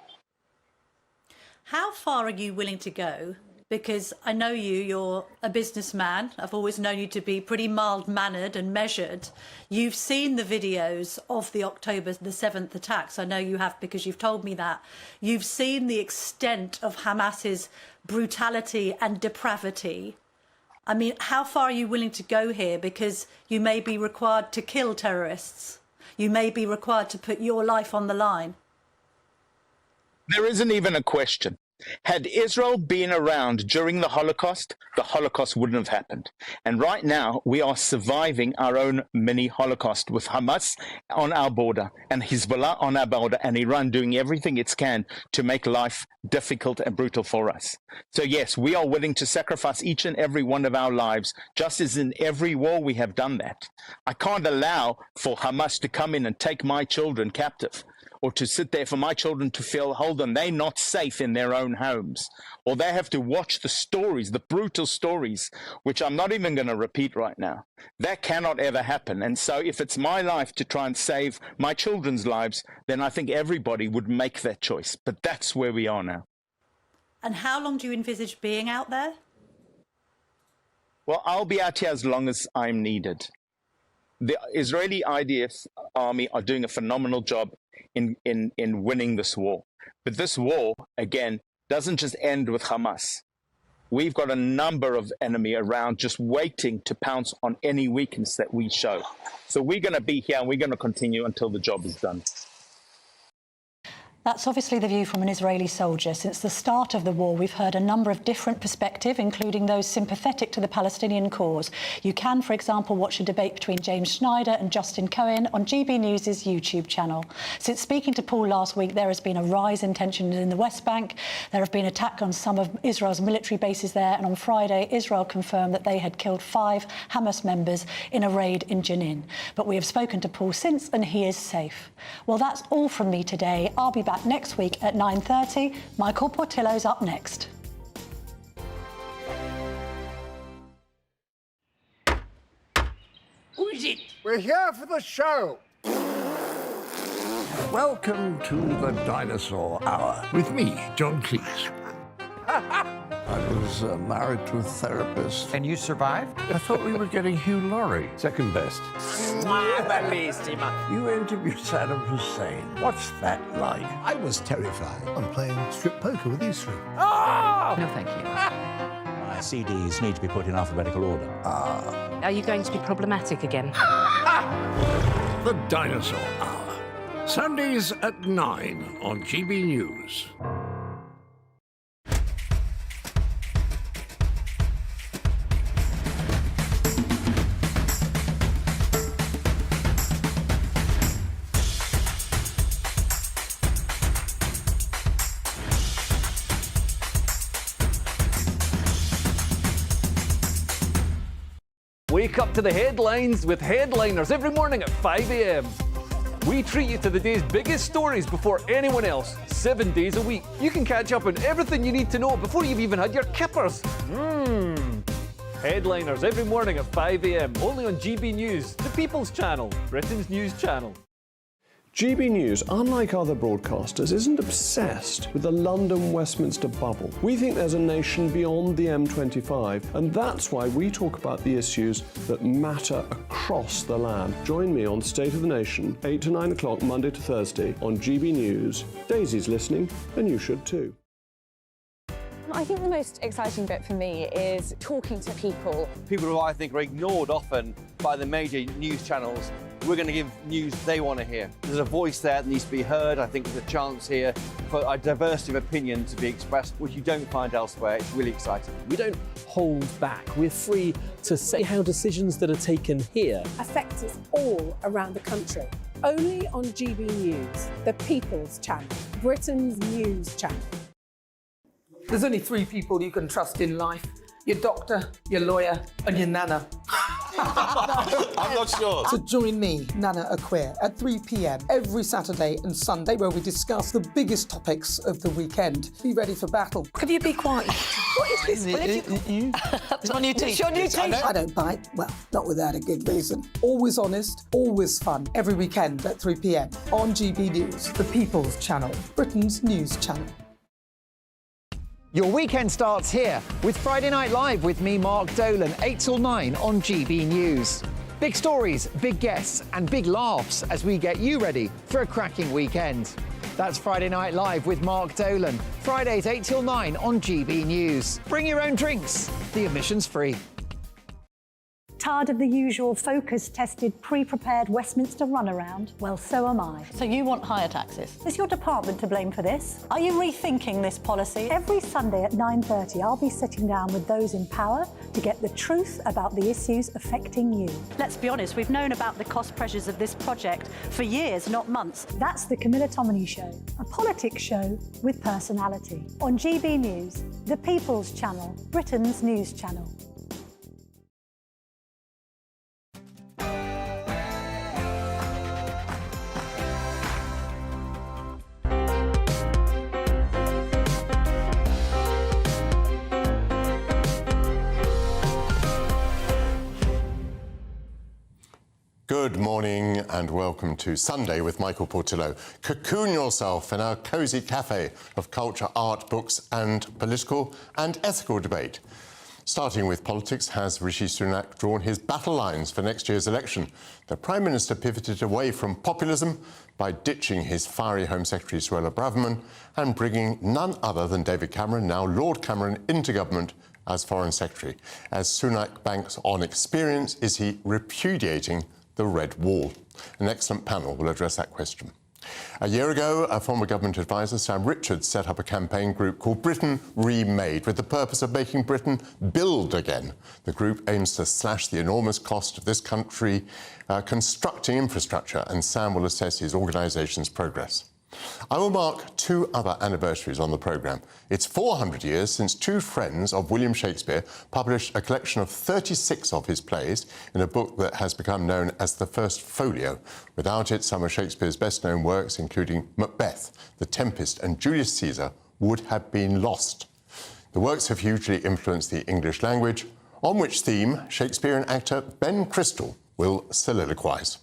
How far are you willing to go? Because I know you're a businessman. I've always known you to be pretty mild-mannered and measured. You've seen the videos of the October the 7th attacks. I know you have because you've told me that. You've seen the extent of Hamas's brutality and depravity. I mean, how far are you willing to go here? Because you may be required to kill terrorists. You may be required to put your life on the line. There isn't even a question. Had Israel been around during the Holocaust wouldn't have happened. And right now, we are surviving our own mini Holocaust with Hamas on our border and Hezbollah on our border and Iran doing everything it can to make life difficult and brutal for us. So yes, we are willing to sacrifice each and every one of our lives, just as in every war we have done that. I can't allow for Hamas to come in and take my children captive, or to sit there for my children to feel, hold on, they're not safe in their own homes. Or they have to watch the stories, the brutal stories, which I'm not even going to repeat right now. That cannot ever happen. And so if it's my life to try and save my children's lives, then I think everybody would make that choice. But that's where we are now. And how long do you envisage being out there? Well, I'll be out here as long as I'm needed. The Israeli IDF army are doing a phenomenal job in winning this war. But this war, again, doesn't just end with Hamas. We've got a number of enemy around just waiting to pounce on any weakness that we show. So we're going to be here and we're going to continue until the job is done. That's obviously the view from an Israeli soldier. Since the start of the war, we've heard a number of different perspectives, including those sympathetic to the Palestinian cause. You can, for example, watch a debate between James Schneider and Justin Cohen on GB News' YouTube channel. Since speaking to Paul last week, there has been a rise in tensions in the West Bank. There have been attacks on some of Israel's military bases there, and on Friday, Israel confirmed that they had killed 5 Hamas members in a raid in Jenin. But we have spoken to Paul since, and he is safe. Well, that's all from me today. I'll be back next week at 9:30. Michael Portillo's up next. Who is it? We're here for the show. Welcome to the Dinosaur Hour with me, John Cleese. I was married to a therapist. And you survived? I thought we were getting Hugh Laurie. Second best. You interviewed Saddam Hussein. What's that like? I was terrified. I'm playing strip poker with these three. Oh! No, thank you. My CDs need to be put in alphabetical order. Are you going to be problematic again? The Dinosaur Hour. Sundays at 9 on GB News. Wake up to the headlines with headliners every morning at 5 a.m. We treat you to the day's biggest stories before anyone else, 7 days a week. You can catch up on everything you need to know before you've even had your kippers. Headliners every morning at 5 a.m. only on GB News, the People's Channel, Britain's news channel. GB News, unlike other broadcasters, isn't obsessed with the London-Westminster bubble. We think there's a nation beyond the M25, and that's why we talk about the issues that matter across the land. Join me on State of the Nation, 8 to 9 o'clock, Monday to Thursday, on GB News. Daisy's listening, and you should too. I think the most exciting bit for me is talking to people. People who I think are ignored often by the major news channels. We're going to give news they want to hear. There's a voice there that needs to be heard. I think there's a chance here for a diversity of opinion to be expressed, which you don't find elsewhere. It's really exciting. We don't hold back. We're free to say how decisions that are taken here affect us all around the country. Only on GB News, the People's Channel, Britain's news channel. There's only 3 people you can trust in life: your doctor, your lawyer, and your nana. I'm not sure. So join me, Nana Akweer, at 3 p.m. every Saturday and Sunday, where we discuss the biggest topics of the weekend. Be ready for battle. Could you be quiet? What is this? It's my new teeth. It's your new teeth. I don't bite. Well, not without a good reason. Always honest, always fun. Every weekend at 3 p.m. on GB News, the People's Channel, Britain's news channel. Your weekend starts here with Friday Night Live with me, Mark Dolan, 8 till 9 on GB News. Big stories, big guests and big laughs as we get you ready for a cracking weekend. That's Friday Night Live with Mark Dolan, Fridays 8 till 9 on GB News. Bring your own drinks, the admission's free. Tired of the usual focus-tested, pre-prepared Westminster runaround? Well, so am I. So you want higher taxes? Is your department to blame for this? Are you rethinking this policy? Every Sunday at 9:30, I'll be sitting down with those in power to get the truth about the issues affecting you. Let's be honest, we've known about the cost pressures of this project for years, not months. That's the Camilla Tominey Show, a politics show with personality. On GB News, the People's Channel, Britain's news channel. Good morning and welcome to Sunday with Michael Portillo. Cocoon yourself in our cosy cafe of culture, art, books and political and ethical debate. Starting with politics, has Rishi Sunak drawn his battle lines for next year's election? The Prime Minister pivoted away from populism by ditching his fiery Home Secretary Suella Braverman and bringing none other than David Cameron, now Lord Cameron, into government as Foreign Secretary. As Sunak banks on experience, is he repudiating the Red Wall? An excellent panel will address that question. A year ago, a former government advisor, Sam Richards, set up a campaign group called Britain Remade with the purpose of making Britain build again. The group aims to slash the enormous cost of this country constructing infrastructure, and Sam will assess his organisation's progress. I will mark 2 other anniversaries on the programme. It's 400 years since 2 friends of William Shakespeare published a collection of 36 of his plays in a book that has become known as the First Folio. Without it, some of Shakespeare's best-known works, including Macbeth, The Tempest and Julius Caesar, would have been lost. The works have hugely influenced the English language, on which theme Shakespearean actor Ben Crystal will soliloquise.